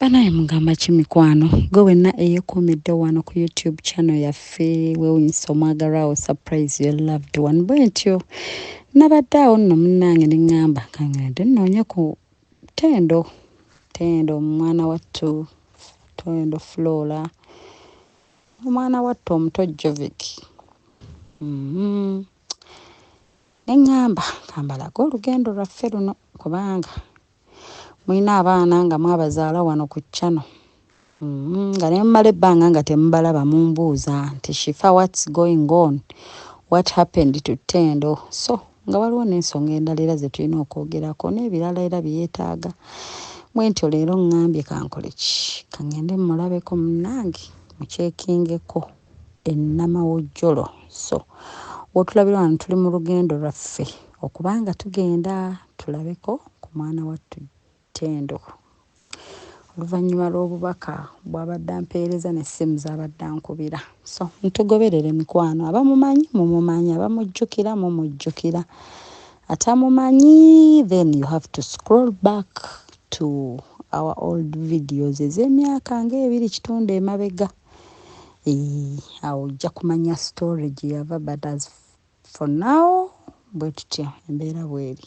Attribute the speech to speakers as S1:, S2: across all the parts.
S1: Banaye mugamba kimikwano gwe wenna eyeekuumidde wano ku YouTube channel yaffe weewunyisa omwagalwawo surprise your loved one bwe ntyo nabadde awo nno munnange ne ŋŋamba kaŋŋende nnoonye ku Tendo omwana wattu Tendo Flora omwana wattu omuto Jovic ne ŋŋamba kambalaga olugendo lwaffe luno kubanga mulina abaana nga mwabazaala wano ku channel nga ne mmala ebbanga nga temubalaba mumbuuza nti Shifa what's going on, what happened to Tendo, so nga waliwo n'ensonga endala era ze tulina okwogerako n'ebirala era byetaaga bwe ntyo leero ŋŋambye kankole ki kaŋŋende mmulabeko munnange mukyekingeko ennamawojjolo so wotulabira wano tuli mu lugendo lwaffe okubanga tugenda tulabeko ku mwana wattu Tendo oluvannyuma lw'obubaka bw'abadde ampeereza n'essimu z'abadde ankubira so ntugoberere mikwano abamumanyi mumumanyi abamujjukira mumujjukira atamumanyi then you have to scroll back to our old videos ez'emyaka ng'ebiri kitundu emabega awo ojja kumanya story gye yava but as for now bwe tutya embeera bweri.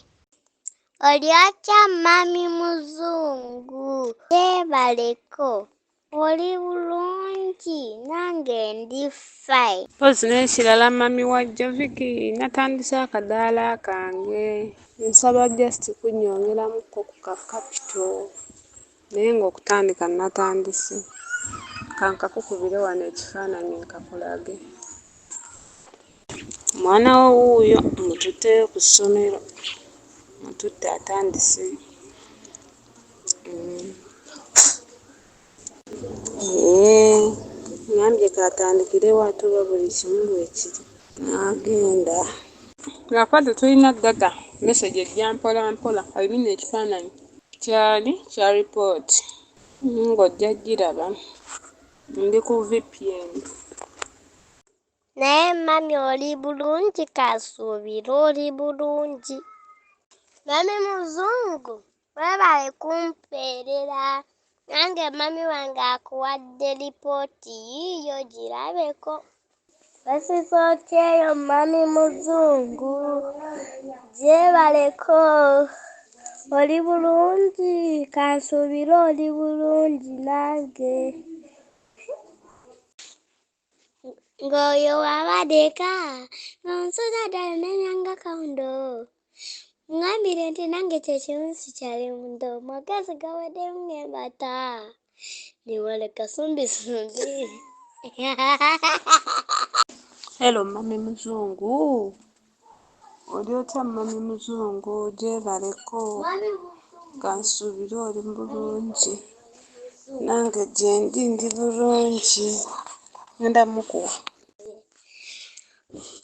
S2: Oli atya mami muzungu? Yeebaleko. Oli bulungi nange ndi fine.
S3: Pozi n'ekirala mami wa Jovic natandise akadaala kange nsaba just kunnyongeramuko ku kapito naye ng'okutandika natandise kankakukubire wano ekifaananyi nkakulage. Mwana wo wuuyo mututteyo ku ssomero mututte atandise ngambye katandikire watuba buli kimu bwekiri n'agenda lwapa tetulina data message ejja mpola mpola alina ekifaananyi kyali kya ripooti ng'ojja giraba ndi ku VPN.
S2: Naye mami oli bulungi kasuubira oli bulungi. Mami muzungu weebale kumpeerera nange mami wange akuwadde lipooti yiiyo girabeko. Basifa otyeyo mami muzungu gyebaleko oli bulungi kansuubire oli bulungi nange. Ng'oyo wabadeka ng'onsuza ddala nenyanga kaundo ngambire nti nange kyekimu sikyali mundo magezi gaweddemu ng'embata niwole kasumbisumbi.
S3: Hello mami muzungu oli otya mami muzungu gyebaleko kansuubire oli bulungi nange gye ndi bulungi ngenda mukuwa.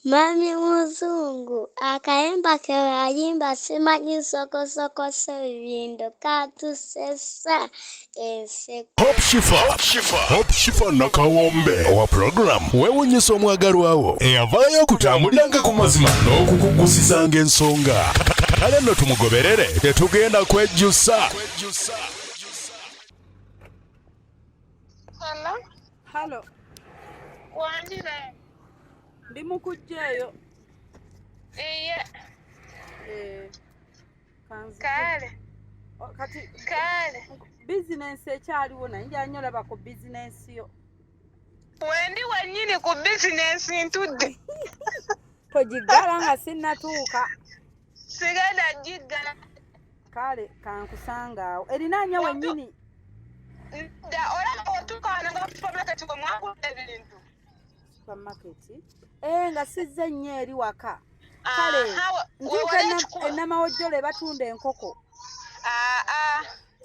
S2: Mami muzungu akayimba ke wayimba simanyi sokosokose bibindo katusesa enseko.
S4: Hope Shifa nakawombe owa program weewunyisa omwagalwawo eyavaayo okutambuliranga ku mazima n'okukugusisanga ensonga kale nno tumugoberere tetugenda kwejjusa.
S3: Halo
S5: Wandire.
S3: ndi mukujjaeyo
S5: Kale.
S3: kati
S5: Kale.
S3: bizinensi ekyaliwo naye nja nnyo olaba ku bizinensi yo
S5: Wendi wennyini ku bizinensi ntudde.
S3: togiggala nga sinnatuuka
S5: Sigenda giggala.
S3: kale kankusanga awo erinaanya wennyini
S5: Da olaba otuuka wano nga supermarket we mwagula ebintu.
S3: supermarket nga sizze nnyo eri waka kale ntuuka ennamawojjolo ebatunda enkoko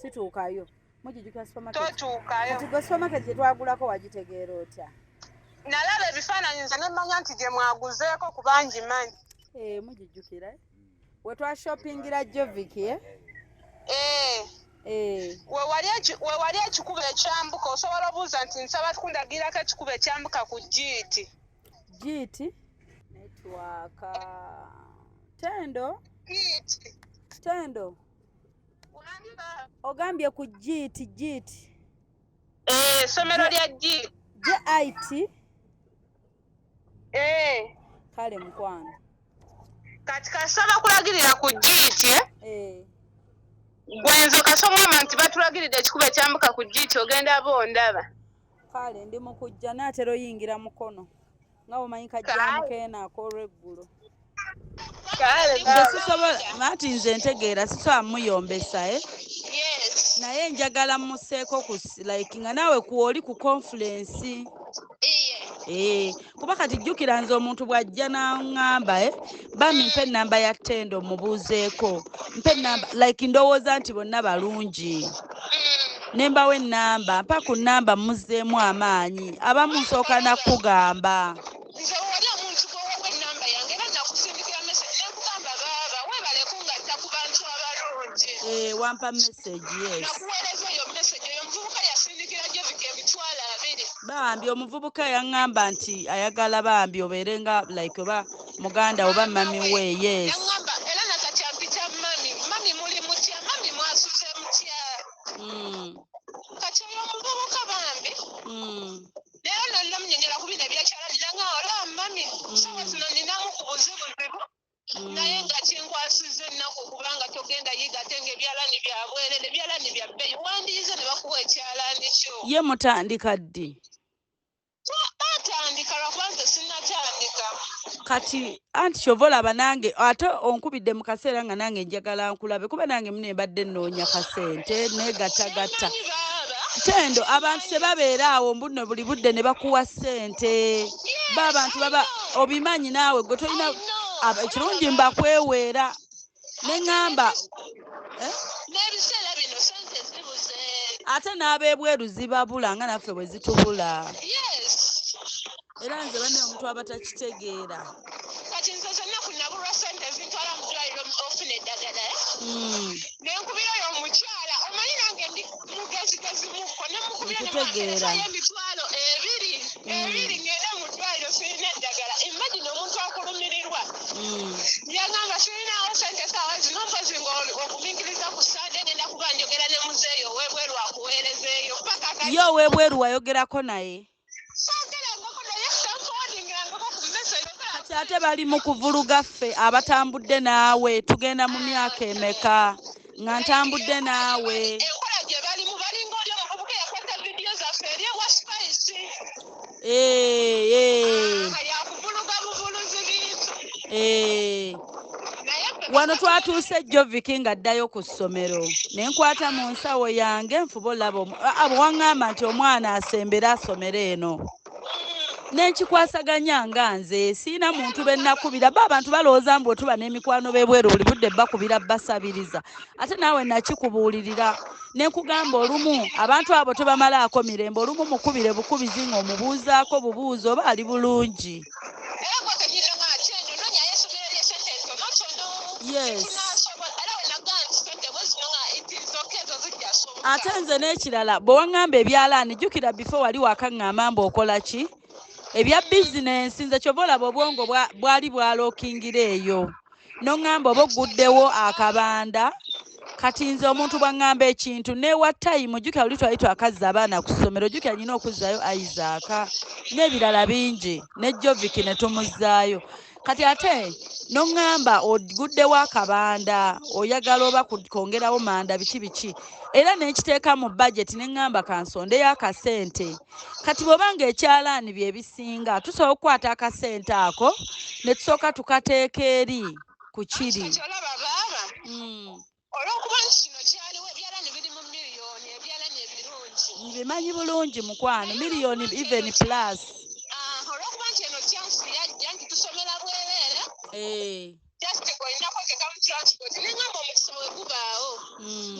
S3: situukayo mugijjukira supermarket
S5: Totuukayo.
S3: kati gwe supermarket gye twagulako wagitegeera otya?
S5: Nalaba ebifaananyi nze ne mmanya nti gye mwaguzeeko kubangi manyi.
S3: Mugijjukira we twashoppingira Jovic
S5: we wali ekikubo ekyambuka osobola obuuza nti nsaba kundagirako ekikubo ekyambuka ku GT
S3: netwaka Tendo
S5: GT
S3: Tendo ogambye ku GT
S5: essomero lya G.
S1: JIT
S5: Kale
S1: mukwano.
S5: Kati kasaba kulagirira ku GT Gwenzo kasomoma nti batulagiridde ekikuba ekyambuka ku GT ogenda bondaba.
S1: Kale ndi mu kujja naatera oyingira mukono. Nga omanyi kajjamu keena akolweggulo. Mati nze ntegeera sisobola muyombesa
S5: Yes.
S1: naye njagala museeko like nga naawe kuoli ku conference. Kuba kati jjukira nze omuntu bw'ajja n'aŋŋamba bami mpe ennamba ya ttendo mubuuzeeko mpe ennamba like ndowooza nti bonna balungi ne mbawa ennamba mpa ku nnamba muzzeemu amaanyi abamu nsooka nakugamba.
S5: Nze wali omuntu gwowa ennamba yange era nakusindikira message nekugamba baaba weebaleko ngatta ku bantu abalungi.
S1: Wampa message yes.
S5: Nakuweereza eyo message eyo omuvubuka yasindikira Jovika emitwalo 2.
S1: Bambi omuvubuka yaŋŋamba nti ayagala bambi obeere nga like oba muganda oba mami we yes.
S5: Yaŋŋamba era nakati ampita mami muli mutya mami mwasuze mutya. Kati oyo omuvubuka bambi leero nonna munyonyera ku bino ebyakyalani nanga ola mami sawa zino ninamu ku buzibu naye nga kinkwasiza ennaku kubanga togenda yiga ate ng'ebyalani bya bwerere ebyalani bya bbeeyi wandiyize ne bakuwa ekyalani kyo.
S1: Ye mutandika ddi?
S5: Batandika lwakuba nze sinnatandika.
S1: Kati anti kyova olaba nange ate onkubidde mu kaseera nga nange njagala nkulabe kuba nange mune mbadde nnoonya kasente negattagatta. Ttendo abantu tebabeera awo mbuno buli budde ne bakuwa ssente. Abantu baba obimanyi naawe gwe tolina ekirungi mbakweweera ne ŋŋamba
S5: n'ebiseera bino sente zibuze.
S1: Ate n'ab'ebweru zibabula nga naffe bwe zitubula. Era nze banne omuntu aba takitegeera.
S5: Kati nze zennaku nabulwa ssente zintwala mu ddwaliro ofuna eddagala nenkubira oyo omukyala omanyi nange ndi mugezigezimukko nemukubira nemukubira emitwalo 2 ngende mu ddwaliro sirina eddagala. Imagine omuntu akulumirirwa yaŋŋamba sirinawo ssente saawa zino mpozi ng'okubingiriza ku Sande ngenda kuba njogera ne muzeeyo ow'ebweru akuweerezeeyo.
S1: Ye ow'ebweru wayogerako naye? Kati ate bali mu kuvuluga ffe abatambudde naawe tugenda mu myaka emeka nga ntambudde naawe.
S5: Enkola gye balimu balinga oli omuvubuka yakwata vidiyo zaffe eri ewa Spice. Yakuvuluga buvuluzi bintu.
S1: Wano twatuuse Joviki ng'addayo ku ssomero ne nkwata mu nsawo yange nfuba olaba waŋŋamba nti omwana asembere asomere eno. Nenkikwasaganya nga nze siina muntu be nnakubira ba abantu balowooza mbu otuba n'emikwano b'ebweru buli budde bakubira basabiriza ate naawe nakikubuulirira ne nkugamba olumu abantu abo tebamalaako mirembe olumu mukubire bukubizi ng'omubuuzaako bubuuzi oba ali bulungi. Yes. Ate nze n'ekirala bwe waŋŋamba ebyalaani jjukira bifo wali wakaŋŋamba mbu okola ki? Ebya bizinensi nze kyova olaba obwongo bwali bwalookingira eyo n'oŋŋamba oba oguddewo akabanda kati nze omuntu bwaŋŋamba ekintu neewa tayimu jjukira oli twali twakazza abaana ku ssomero jjukira nyina okuzzayo Isaac n'ebirala bingi ne Joviki ne tumuzzaayo kati ate n'oŋŋamba oguddewo akabanda oyagala oba kongerawo manda biki era n'ekiteeka mu budget ne ŋŋamba kansondeyo akasente kati bw'obanga ekyalaani bye bisinga tusobola okukwata akasente ako ne tusooka tukateeka eri ku kiri.
S5: Olw'okuba nti kino kyaliwo ebyalaani biri mu miliyoni ebyalaani ebirungi.
S1: Mbimanyi bulungi mukwano miliyoni even plus.
S5: Olw'okuba nti eno kyansi yajja nti tusomera bwereere. Just olina kwekeka mu transport neŋŋamba omukisa bwe gubaawo.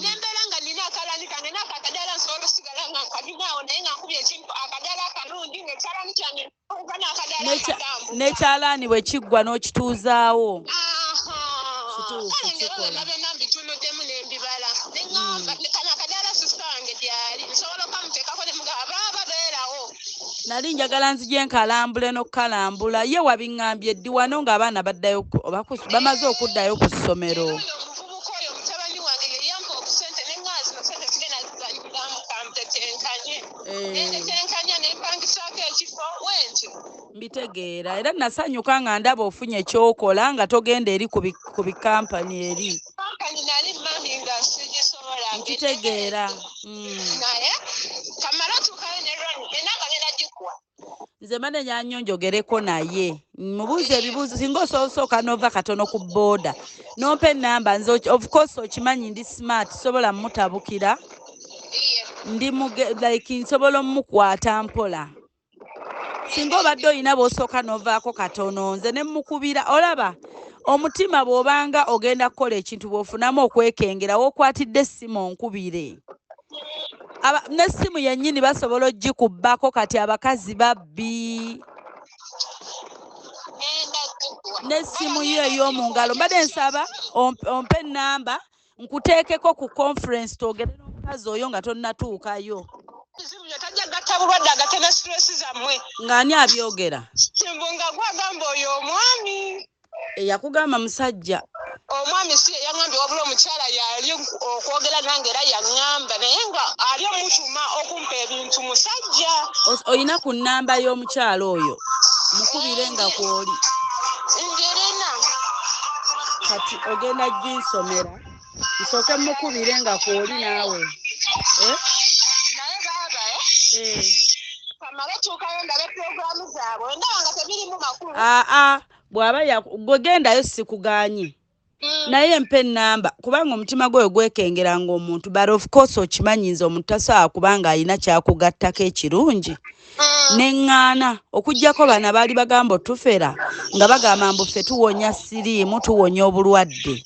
S5: Nembeera nga nina akalaani kange naako akadala nsobola osigala nga nkalinaawo naye nga nkubye ekintu akadala akalungi ng'ekyalaani kyange okuba n'akadala akatambula. N'ekyalaani
S1: bwe kiggwa n'okituuzaawo.
S5: Kale ngero olaba nambitunuddemu n'embibala neŋŋamba kano akadala sisange gyali nsobola okamuteekako ne mugaba baaba beerawo.
S1: Nali njagala nzije nkalambule n'okkalambula ye wabiŋŋambye ddi wano ng'abaana baddayo bamaze okuddayo ku ssomero.
S5: Omuvubuka oyo mutabani wange ye yampa obusente neŋŋazi no sente sigenda zizanyiramu kampetenkanye. Nenkanya nempangisaako ekifo wentyo.
S1: Mbitegeera era nasanyuka nga ndaba ofunye ekyokola nga togenda eri ku bikampani eri.
S5: Kampani nali mami nga sigisobola.
S1: Nkitegeera.
S5: Naye kamala tukayo ne Ronnie enanga ngenda gikuwa.
S1: Nze manenya nnyo njogereko naye mubuuze ebibuuzo singa osooka n'ova katono ku booda n'ompa ennamba nze of course okimanyi ndi smart sobola mutabukira ndi like nsobola omukwata mpola singa obadde olina b'osooka n'ovaako katono nze ne mukubira olaba omutima bw'obanga ogenda kukola ekintu bw'ofunamu okwekengera w'okwatidde essimu onkubire. N'essimu yennyini basobola ogikubbako kati abakazi babbi n'essimu yo ey'omu ngalo mbadde nsaba ompe ennamba nkuteekeko ku conference twogere n'omukazi oyo nga tonnatuukayo.
S5: Tajja gatta bulwadde agatte ne stress zammwe.
S1: Ng'ani abyogera?
S5: Kimbunga gwagamba oyo omwami.
S1: Yakugamba musajja.
S5: Omwami si yaŋŋambye wabula omukyala yali okwogera nange era yaŋŋamba naye nga ali omutuma okumpa ebintu musajja.
S1: Olina ku nnamba y'omukyala oyo mukubire nga kwoli.
S5: Njerena.
S1: Kati ogenda ginsomera nsooke mukubire nga kwoli naawe.
S5: Naye baaba kamala tuukayo ndabe puroguramu zaabwe ndaba nga tebirimu makulu.
S1: Bw'aba gwegendayo sikuganye. Naye mpe ennamba kubanga omutima gwe gwekengera ng'omuntu but of course okimanyiza omuntu tasobola kubanga alina kyakugattako ekirungi. Neŋŋaana okuggyako bana baali bagamba otufera nga bagamba mbu ffe tuwonya siriimu tuwonya obulwadde.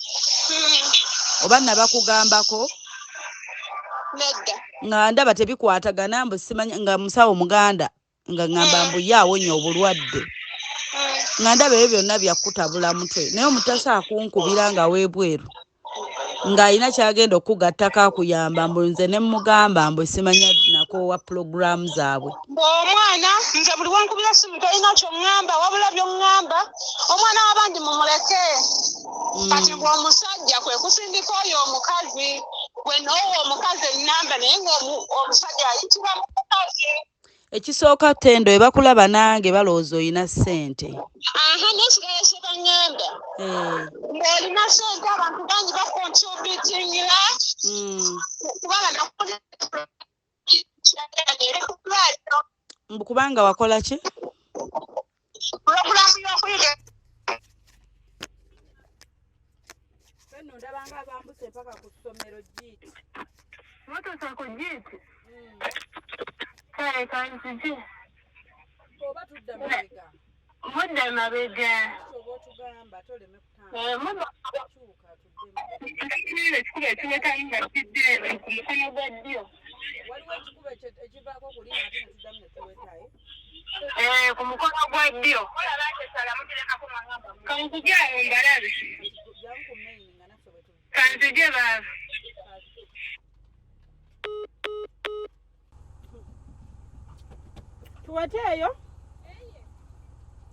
S1: Oba nabakugambako?
S5: Nedda.
S1: Nga ndaba tebikwatagana mbu simanya nga musawo muganda nga ŋŋamba mbu ye awonya obulwadde. Nga ndaba ebyo byonna byakutabula mutwe naye omutasa akunkubira nga weebweru ng'alina kyagenda okugattako akuyamba mbu nze ne mugamba mbu simanya nakoowa puroguramu zaabwe.
S5: Omwana nze buli wankubira simu talina ky'oŋŋamba wabula by'oŋŋamba omwana w'abandi mumuleke. Kati bw'omusajja kwe kusindika oyo omukazi gwe n'owa omukazi ennamba naye ng'omusajja ayitibwa mukazi.
S1: Ekisooka ttendo ebakulaba nange balowooza olina ssente.
S5: N'ekigala kye baŋŋamba. Ng'olina ssente abantu bangi bakontributingira. Kubanga
S1: kubanga wakola ki?
S5: Puroguramu y'okuyiga.
S1: Fenno ndabanga bambuse mpaka ku ssomero jiiti.
S5: Motoka ku jiiti? Kale kanzigi.
S1: Oba tudda mabega?
S5: Mudda mabega.
S1: Oba otugamba toleme kutamba. Kyuka tudde
S5: ekikuba ekiweta nga kidde ku mukono gwa ddyo.
S1: Waliwo ekikuba ekivaako kuli ate ne tuddamu ne tuwetayo?
S5: Ku mukono gwa ddyo. Kanzigi awo mbalabe. Kanzigi baaba.
S1: Tuweteeyo?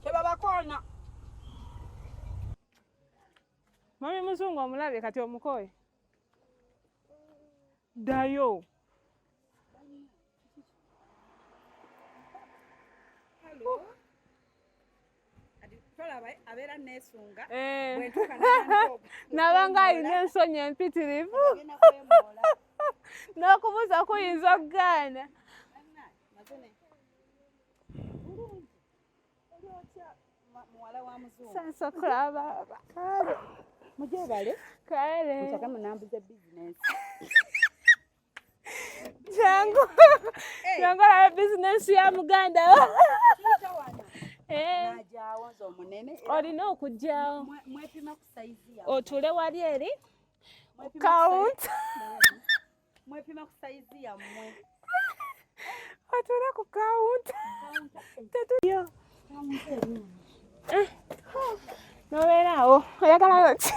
S1: Tebabakoona.
S3: Mami muzungu omulabe kati omukoye. Ddayo.
S1: Hello. Abeera neesunga.
S3: Nabanga alina ensonyi empitirivu. N'okubuuza kuyinza okugaana. Sasa kulaba. Kale.
S1: Mujebale.
S3: Kale.
S1: Ntaka munambuza business.
S3: Jango. Jango la business ya Muganda.
S1: Najaawo nze omunene.
S3: Olina okujjaawo.
S1: Mwepima ku saizi ya.
S3: Otule wali eri. Count.
S1: Mwepima ku saizi ya mmwe.
S3: Otule ku count. Tetuyo. Nobeeraawo oyagala oti.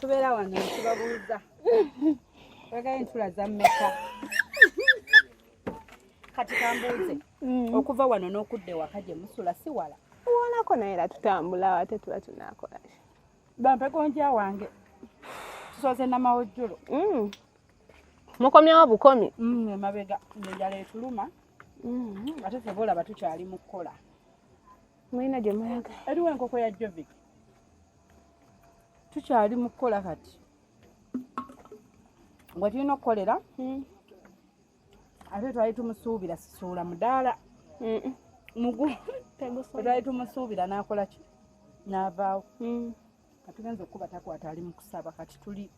S1: Tubeera wano tubabuuza. Oyagala entula za mmeka? Kati kambuuze. Okuva wano n'okudda ewaka gye musula si wala.
S3: Wonako naye era tutambula ate tuba tunaakola.
S1: Bampe gonja wange. Tusoze namawojjolo.
S3: mukomyewo bukomi
S1: emabega enjala etuluma ate ffe boolaba tukyali mu kukola
S3: mulina gye mulaga
S1: eriwo enkoko ya Jovic tukyali mu kukola kati gwe tulina okukolera ate twali tumusuubira sisuula mudaala mugu twali tumusuubira n'akola ki n'avaawo katugenza okuba takwata ali mu kusaba kati tuli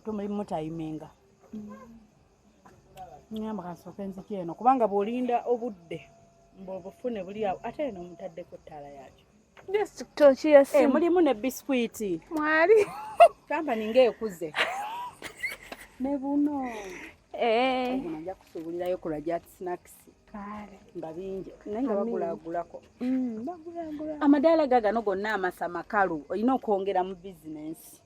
S1: tumulimu tayiminga nyamba kansooka enziki eno kubanga bw'olinda obudde mbw'obufune buli awo ate eno mutaddeko ttaala yakyo
S3: toki yasimu
S1: mulimu ne biskwiti
S3: mwali
S1: kampani ng'ekuze ne buno nja kusuubulirayo ku Rajat Snacks nga bingi naye nga bagulaagulako amadaala gagano gonna amasa makalu olina okwongera mu bizinensi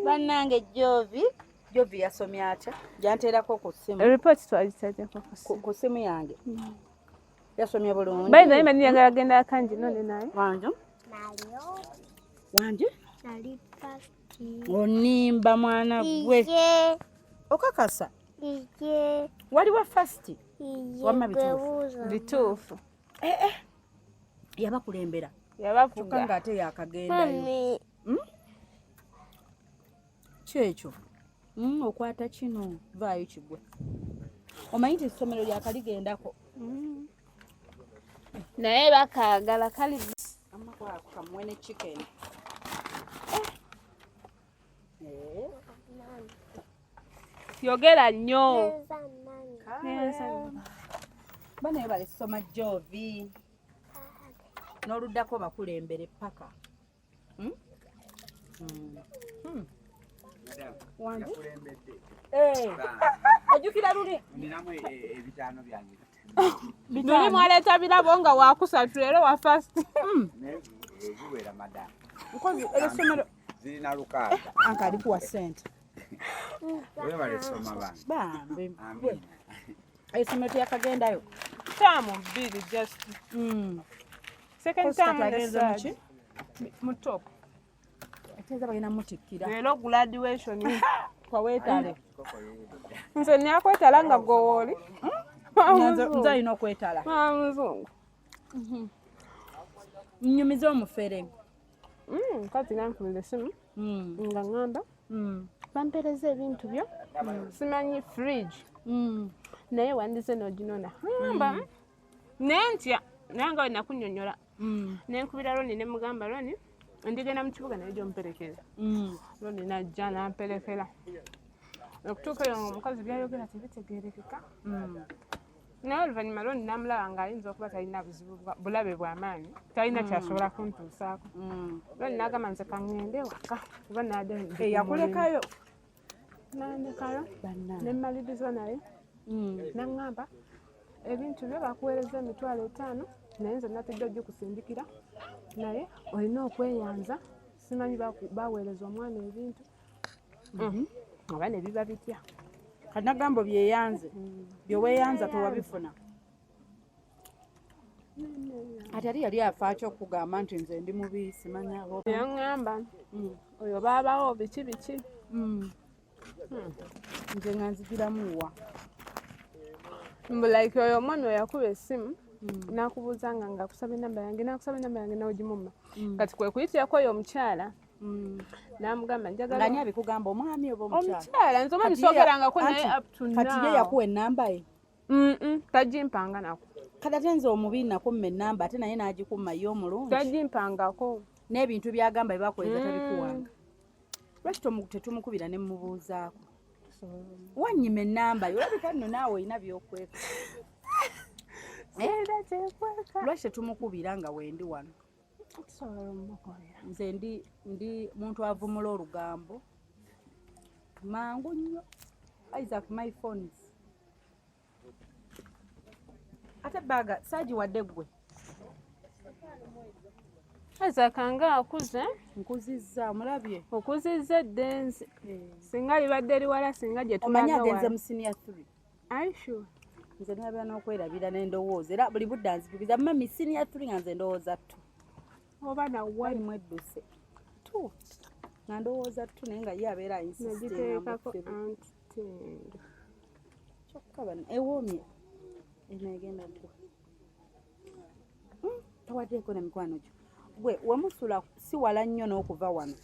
S1: bannange Jovi yasomye atya gyanteerako ku ssimu
S3: report twagitaddeko
S1: ku ssimu yange yasomye bulungi
S3: bayi naye mani yagala genda akanji none naye
S1: wanje onimba mwana gwe okakasa waliwo fasiti wamma
S3: bituufu
S1: yabakulembera
S3: yabavuga
S1: kyokka ng'ate yakagendayo kyekyo okwata kino vaayo kigwe omanyi nti essomero lyakaligendako
S3: naye bakaagala kali
S1: kamuwe ne chicken
S3: yogera nnyo
S1: banaye balisoma Jovi n'oluddako bakulembere paka wanje ojjukira luli
S3: luli mwaleeta birabo nga wakusatu leero wa fast
S1: nkozi eressomero
S6: zirina lukaaga
S1: anka alikuwa ssente
S6: webalisoma
S1: bambi essomero teyakagendayo
S3: taamu bbiri just second time
S1: agenza
S3: mu top
S1: eteeza balina mutikkira
S3: leero graduation
S1: kwaweetale
S3: nze nyakwetala nga gowooli
S1: nze alina okwetala
S3: muzungu
S1: nnyumize omufere
S3: kati nankubira esimu nga ŋŋamba bampereza ebintu byo simanyi fridge naye wandize n'oginona ŋŋamba naye ntya naye nga we nakunnyonnyola nenkubira Roni ne mugamba Roni ndigenda mu kibuga naye gy'omperekeza Roni najja namperekera okutuuka eyo ng'omukazi byayogera tebitegeerekeka naye oluvannyuma Roni namulaba ng'ayinza okuba talina bulabe bw'amaanyi talina kyasobola kuntuusaako Roni n'agamba nze kaŋŋende waka kuba
S1: yakulekayo
S3: nandekayo ne mmaliriza naye naŋŋamba ebintu byo bakuweereza $5,000 naye nze natidde ogikusindikira naye olina okweyanza simanyi baweereza omwana ebintu oba ne biba bitya
S1: kanagambo byeyanze byeweeyanza tewabifuna ate yali afaaki okugamba nti nze ndi mubi simanyi abo
S3: yaŋŋamba oyo baabawo biki
S1: nze nga nzigiramuwa
S3: mbulaike oyo omwami oyakuba essimu n'akubuuza nga akusaba enamba yange n'ogimumma kati kwe kuyitirako oyo omukyala n'amugamba njagala
S1: ngani abikugamba omwami oba
S3: omukyala nze omwami soogerangako naye up to now
S1: kati ye yakuwa ennamba ye
S3: tagimpanga nako
S1: kati ate nze omubi nakumma ennamba ate naye n'agikumma ye omulungi
S3: tagimpangako
S1: n'ebintu byagamba byebakoleza tabikuwanga lwaki tetumukubira ne mmubuuzaako wannyima ennamba yo olabika nno naawe olina byokweka lwaki tetumukubira nga wendi wano nze ndi muntu avumula olugambo mangu nnyo Isaac my phones ate baga saagiwadde ggwe
S3: Isaac nga akuze
S1: nkuzizza omulabye
S3: okuzizza eddenzi singa libadde liwala singa gye
S1: omanyi agenze mu senior 3
S3: aishu
S1: nze nabya n'okwerabira n'endowooza era buli budde anzikiriza mami senior 3 nga nze ndowooza 2
S3: oba nawali
S1: mu edduse 2 nga ndowooza 2 naye nga ye abeera
S3: nagiteekako Tendo.
S1: Kyokka bano ewoomye eneegenda ddwa. Tawaddeeko ne mikwano gyo. Gwe wamusula si wala nnyo n'okuva wano.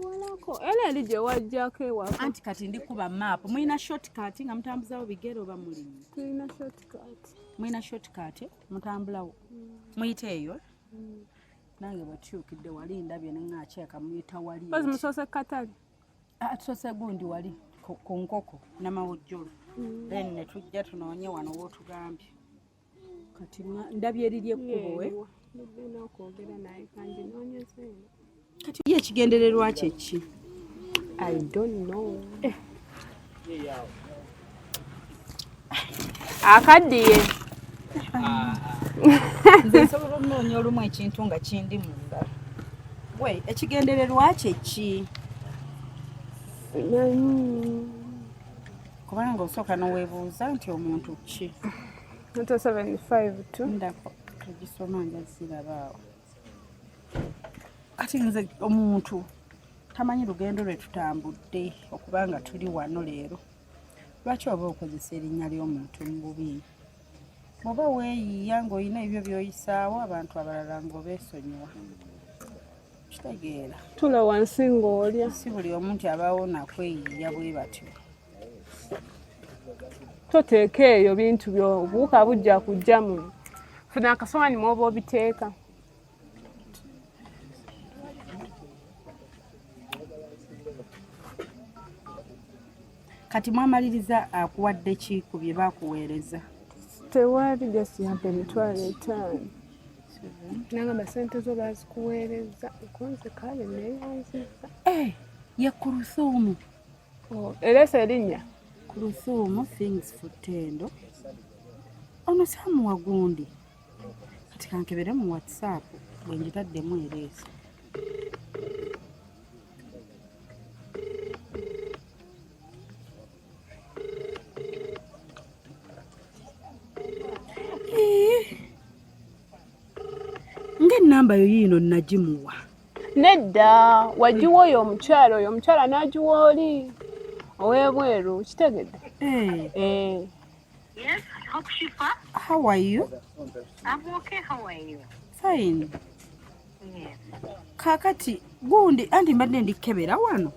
S3: Walako era eri gye wajjako ewaka.
S1: Anti kati ndikuba maapu. Mulina shortcut nga mutambuzaawo bigere oba mulimu?
S3: Tulina shortcut.
S1: Mulina shortcut mutambulawo. Muyite eyo. Nange bwetuukidde wali ndabye ne ŋŋakyeka muyita wali.
S3: Bazi musoose katale.
S1: Tusoose gundi wali ku nkoko n'amawujjolo. Then ne tujja tunoonye wano w'otugambye. Kati ndabye eriri ekkubo we.
S3: Nina okwogera naye kandi noonyeze eno.
S1: Kati ye ekigendererwa kye ki?
S3: I don't know. Akaddiye.
S1: Nze nsobola okunoonya olumu ekintu nga kindi munda. We ekigendererwa kye ki? Kubanga osooka n'oweebuuza nti omuntu ki?
S3: 75 tu.
S1: Ndako tugisoma nga zirabaawo. Kati nze omuntu tamanyi lugendo lwe tutambudde okuba nga tuli wano leero. Lwaki oba okozesa erinnya ly'omuntu mu bubi? Oba weeyiiya ng'olina ebyo by'oyisaawo abantu abalala ng'obeesonyiwa. Kitegeera.
S3: Tula wansi ng'olya.
S1: Si buli omuntu abaawo nakweyiiya bwe batyo.
S3: Toteeka eyo bintu byo obuuka bujja kujjamu. Funa akasowaani mw'oba obiteeka.
S1: Kati mwamaliriza akuwadde ki ku bye baakuweereza?
S3: Tewali just yampa $5,000. Nangamba sente zo baazikuweereza nkonze kale neeyonziza.
S1: Ye Kurusuumu.
S3: Eresa erinnya?
S1: Kurusuumu things for Tendo. Ono samuwa gundi. Kati kankebere mu WhatsApp bwe njitaddemu eresa. Ng'ennamba yo yiino nagimuwa.
S3: Nedda wagiwa oyo omukyala n'agiwa oli ow'ebweru kitegedde?
S5: Yes, Hope Shifa.
S1: How are you?
S5: I'm okay. How are you?
S1: Fine.
S5: Yes.
S1: Kakati gundi anti mbadde ndikebera wano.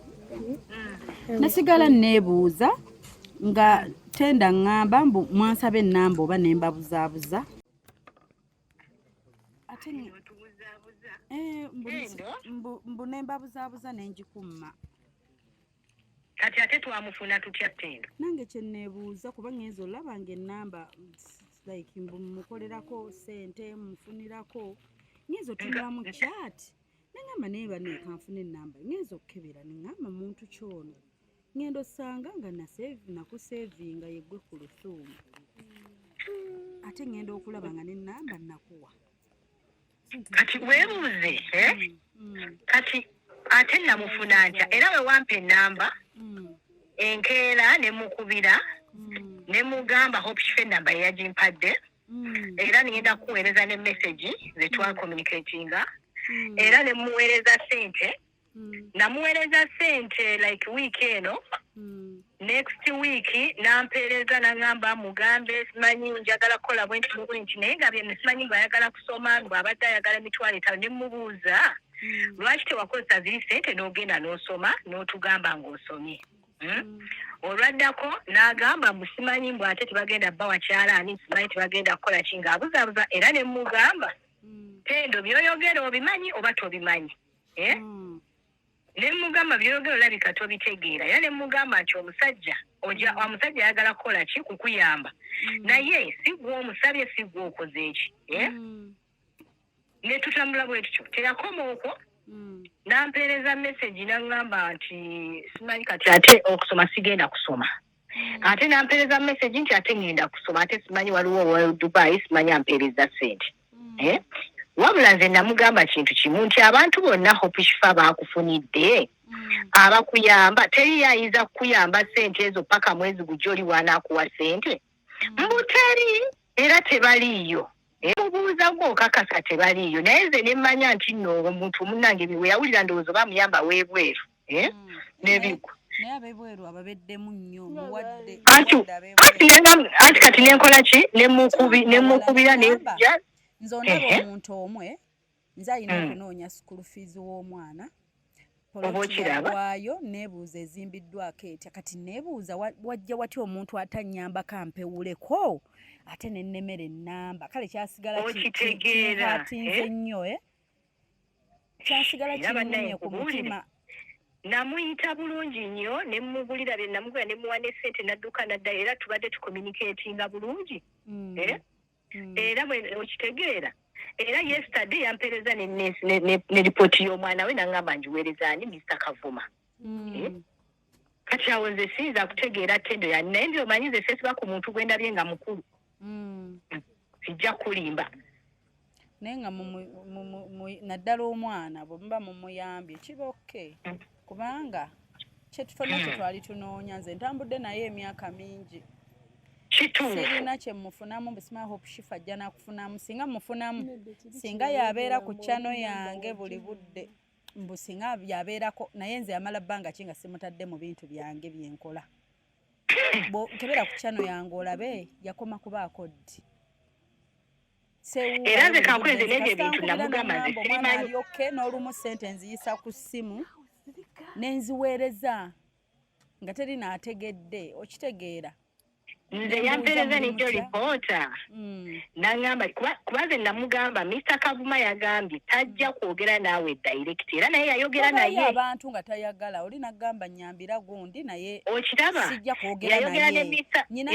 S1: Nasigala neebuuza nga Tenda ngamba mbu mwansaba ennamba oba ne mbabuzaabuza. Ate mbu ne mbabuzaabuza ne ngikumma.
S5: Kati ate twamufuna tutya Tendo?
S1: Nange kye neebuuza kuba ngenza olaba ng'ennamba like mbu mukolerako ssente mufunirako. Ngenza otunulamu chat. Nengamba naye banne kanfuna ennamba. Ngenza okukebera ne ngamba muntu kyono. Ngendo osanga nga nakusevinga yeggwe Kurusuumu. Ate ngenda okulaba nga n'ennamba nakuwa.
S5: Kati weebuuze, Kati ate namufuna ntya era we wampa ennamba enkeera ne mukubira ne mugamba Hope Shifa ennamba yagimpadde era ngenda kuweereza ne message ze twakommunicatinga era ne muweereza ssente. Namuweereza ssente like week eno. Next week nampeereza nangamba mugambe simanyi njagala kukola bwenti naye nga bye simanyi ng'ayagala kusoma ng'abadde ayagala $5,000 ne mubuuza lwaki tewakozesa ziri ssente n'ogenda n'osoma n'otugamba ng'osomye. Olwaddako n'agamba musimanyi mbw ate tebagenda bba wakyalaani simanyi tebagenda kukola ki ng'abuzaabuza era ne mugamba Tendo by'oyogera obimanyi oba tobimanyi. Ne mugamba by'oyogera olabika tobitegeera era ne mugamba nti omusajja ayagala kukola ki kukuyamba naye si gwe omusabye si gwe okoze eki. Ne tutambula bwe tutyo teyakoma okwo nampeereza message n'angamba nti simanyi kati ate okusoma sigenda kusoma. Ate nampeereza message nti ate ngenda kusoma ate simanyi waliwo wa Dubai simanyi ampeereza ssente. Wabula nze namugamba kintu kimu nti abantu bonna Hope Shifa baakufunidde abakuyamba teri yayinza kukuyamba ssente ezo paka mwezi gujja oli waanaakuwa ssente. Mbuteri era tebaliiyo. Mubuuza gwe okakasa tebaliiyo naye nze ne mmanya nti nno omuntu munnange bwe yawulira ndowooza bamuyamba weebweru. Nebigwa
S1: naye abebweru ababeddemu nnyo muwadde
S6: anti kati nenkola ki nemukubira
S1: nze ondaba omuntu omwe nze alina okunoonya school fees w'omwana polotiyagwayo neebuuza ezimbiddwako etya kati neebuuza wajja watya omuntu atanyamba kampewuleko ate nennemera ennamba kale kyasigala kihatinze nnyo kyasigala kinnumye ku mutima
S6: namuyita bulungi nnyo ne mugulira bye namugula ne muwa ne ssente nadduka nadda era tubadde tucommunicatinga bulungi era bwe okitegeera era yesterday yampereza ne ripooti y'omwana we nangamba njiweerezaani Mr. Kavuma kati awo nze siyinza kutegeera ttendo yani naye ndi omanyi nze feesiba ku muntu gwe ndabye nga mukulu sijja kulimba
S1: naye nga naddala omwana bwe muba mumuyambye kiba okke kubanga kyetufuna kye twali tunoonya nze ntambudde naye emyaka mingi sirina kye mufunamu busimala Hope Shifa ajja nakufunamu singa mufunamu singa yabeera ku channel yange buli budde mbu singa yabeerako naye nze amala bbanga ki nga simutadde mu bintu byange byenkola kebeera ku channel yange olabe yakoma kubaako ddi
S6: era nze kakweze n'ebyo ebintu namugamba nze
S1: simanyi alyoke n'olumu ssente nziyisa ku ssimu nenziweereza nga teri naategedde okitegeera
S6: nze yampereza n'ekyo lipoota nangamba kuba nze namugamba Mr. Kavuma yagambye tajja kwogera naawe direct era naye yayogera naye
S1: abantu nga tayagala oli nagamba nyambira gundi naye
S6: okitaba
S1: sijja kwogera naye nyina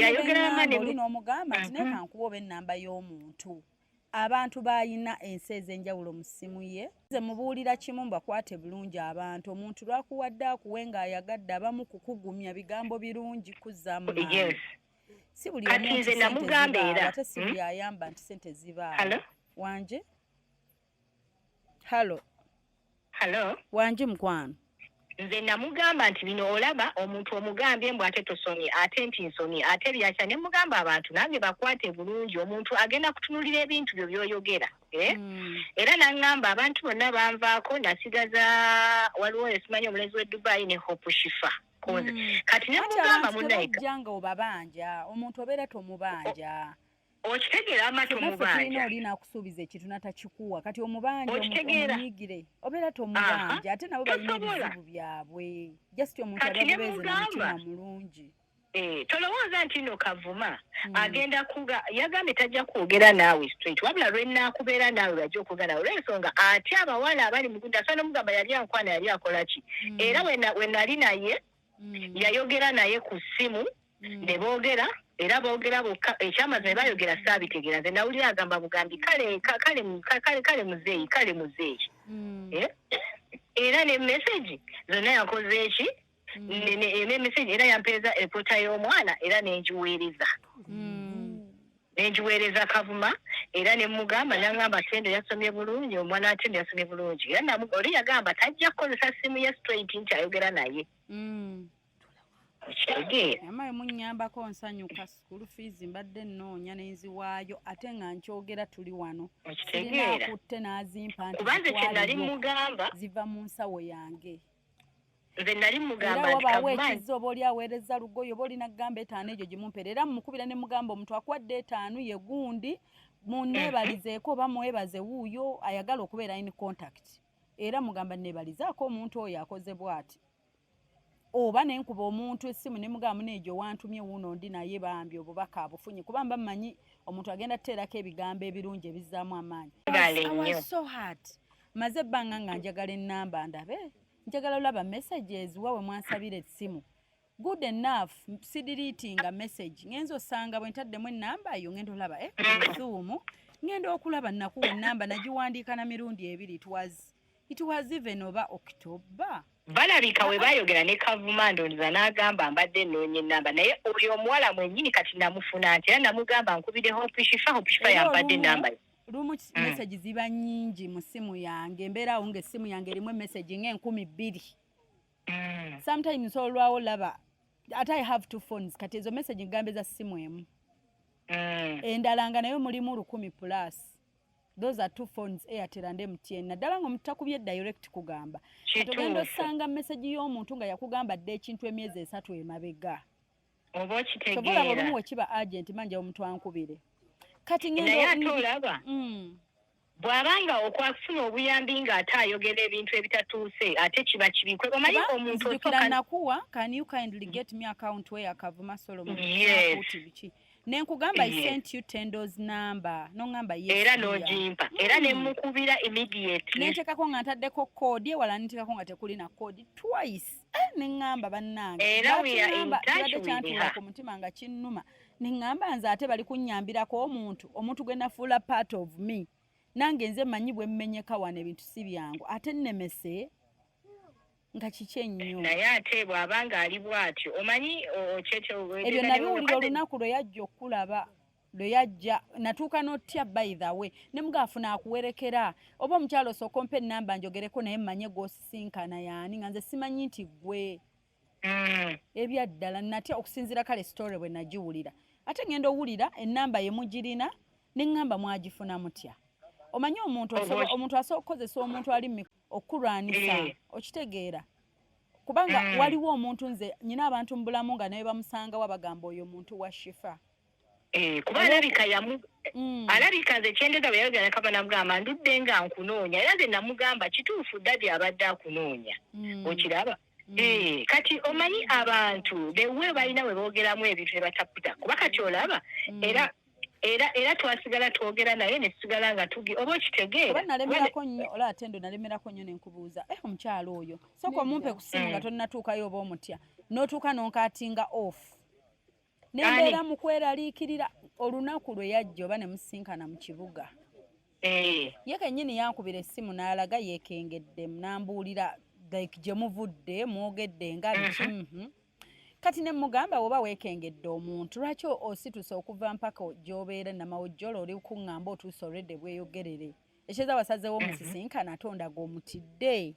S1: oli n'omugamba nti naye kankuwa oba ennamba y'omuntu abantu bayina ensi ez'enjawulo mu ssimu ye nze mubuulira kimu mbakwate bulungi abantu omuntu lwakuwadde akuwe ng'ayagadde abamu kukugumya bigambo birungi kuzzaamu si buli
S6: nze namugamba era
S1: ate si buli ayamba nti sente zibaawo wanje halo wanje mukwano
S6: nze namugamba nti bino olaba omuntu omugambye mbw ate tosomye ate nti nsomye ate byakya ne mugamba abantu nange bakwate bulungi omuntu agenda kutunulira ebintu byo byoyogera era nangamba abantu bonna banvaako nasigaza waliwo esimanyi omulenzi w'e Dubai ne Hope Shifa kati ne mugamba
S1: munaika obabanja omuntu obeera tomubanja
S6: okitegeera amatu omubanja
S1: olina akusuubiza ekintu natakikuwa kati omubanja omunyigire obeera tomubanja ate nabo balina ebizibu byabwe just omuntu ababeeze n'omutima mulungi
S6: tolowooza nti no Kavuma agenda yagambye tajja kwogera naawe straight wabula lwenaakubeera naawe lwajja okwogera naawe olw'ensonga ate abawala abali mugunda asobola nomugamba yali ankwana yali akola ki era we nali naye yayogera naye ku ssimu ne boogera era boogera bokka ekyamazima bayogera saabitegeera nze nawulira agamba bugambi kale muzeeyi era ne message zonna yakoze eki ne message era yampeeza epota y'omwana era nenjiweereza Kavuma era ne mugamba nangamba Tendo yasomye bulungi omwana Tendo yasomye bulungi era oli yagamba tajja kukozesa ssimu ye straight nti ayogera naye
S1: amaye munyambako nsanyuka school fees mbadde nnoonya nenziwaayo ate nga nkyogera tuli wano sirinakutte n'azimpa nti ziva mu nsawo yange
S6: nze nali mugamba
S1: nti wabawo ekizza oba oli aweereza lugoye oba olina gamba 5 egyo gimumpeera era mumukubira ne mugamba omuntu akwadde 5 ye gundi munneebalizeeko oba mwebaze wuuyo ayagala okubeera in contact era mugamba neebalizaako omuntu oyo akoze bw'ati oba nenkuba omuntu essimu ne mugamba neegyo wantumye wuuno ndi naye bambi obubaka abufunye kuba mba mmanyi omuntu agenda tuteerako ebigambo ebirungi ebizzaamu amaanyi so hard maze ebbanga nga njagala ennamba ndabe njagala olaba messages wawe mwansabira essimu good enough sidiriitinga message ngenza osanga bwe ntaddemu ennamba yo ngenda olaba Zoom ngenda okulaba nakuwa ennamba nagiwandiika na mirundi 2 it was even over October
S6: balabika we bayogera ne Kavuma ndowooza n'agamba mbadde nnoonya ennamba naye oyo omuwala mwennyini kati namufuna nti era namugamba nkubire Hope Shifa yampadde ennamba
S1: lumu message ziba nnyingi mu ssimu yange mbeeraawo ng'essimu yange erimu message nga 2,000 sometimes olwawo laba ate I have 2 phones kati ezo message ngambe za ssimu emu endala nga nayo mulimu 100 plus those are two phones, Airtel and MTN. Naddala ng'omuntu takubye direct kugamba. Katogenda osanga message y'omuntu nga yakugamba dde ekintu emyezi 3 emabega.
S6: Oba okitegeera.
S1: Sobola bulumu we kiba agent manja omuntu ankubire. Kati ngendo
S6: naye ate olaba. Bw'abanga okwafuna obuyambi ng'ate ayogera ebintu ebitatuuse ate kiba kibikwe. Omanyi omuntu
S1: osoka nakuwa, can you kindly get me account where Kavuma Solomon?
S6: Yes.
S1: Nenkugamba I sent you $10 number. No ngamba yes.
S6: Era n'ogimpa. Era ne mukubira immediately.
S1: Nentekako nga ntaddeko code wala nentekako nga tekuli na code twice. Ne ngamba bannange.
S6: Era we are in touch with her.
S1: Ku mutima nga kinnuma. Ne ngamba nze ate bali kunnyambirako omuntu gwe nafuula part of me. Nange nze manyi bwe mmenyeka wane ebintu si byangu. Ate nnemese nga kiki ennyo.
S6: Naye ate bw'abanga ali bw'atyo omanyi okyekyo
S1: ebyo nabiwulira olunaku lwe yajja okulaba lwe yajja natuuka n'otya by the way ne mugaafuna akuwerekera oba omukyalo osooka ompa ennamba njogereko naye mmanye gw'osisinkana yaani nga nze simanyi nti ggwe ebyaddala natya okusinziira kale story bwe nagiwulira ate ngenda owulira ennamba ye mugirina ne ŋŋamba mwagifuna mutya omanyi omuntu asobola okukozesa omuntu ali okulwanisa okitegeera kubanga waliwo omuntu nze nyina abantu mu bulamu nga naye bamusangawo bagamba oyo muntu wa Shifa
S6: kuba alabika nze kyendeza bwe yayogera kaba namugamba ndudde nga nkunoonya era nze namugamba kituufu ddadi abadde akunoonya okiraba kati omanyi abantu bewe balina we boogeramu ebintu bye bataputa kuba kati olaba era twasigala twogera naye ne tusigala nga tugi oba okitegeera
S1: oba nalemerako nnyo ola atendo nalemerako nnyo nenkubuuza omukyalo oyo soka omumpe ku ssimu nga tonnatuukayo oba omutya n'otuuka n'onkaatinga off nembeera mu kweraliikirira olunaku lwe yajja oba ne musinkana mu kibuga ye kennyini yankubira essimu n'alaga yeekengedde n'ambuulira like gye muvudde mwogedde nga biki kati ne mugamba woba weekengedde omuntu lwaki ositusa okuva mpaka gy'obeera namawojjolo oli kuŋŋamba otuusa olwedde bweyogerere ekyeza wasazeewo musisinkana atondaga omutidde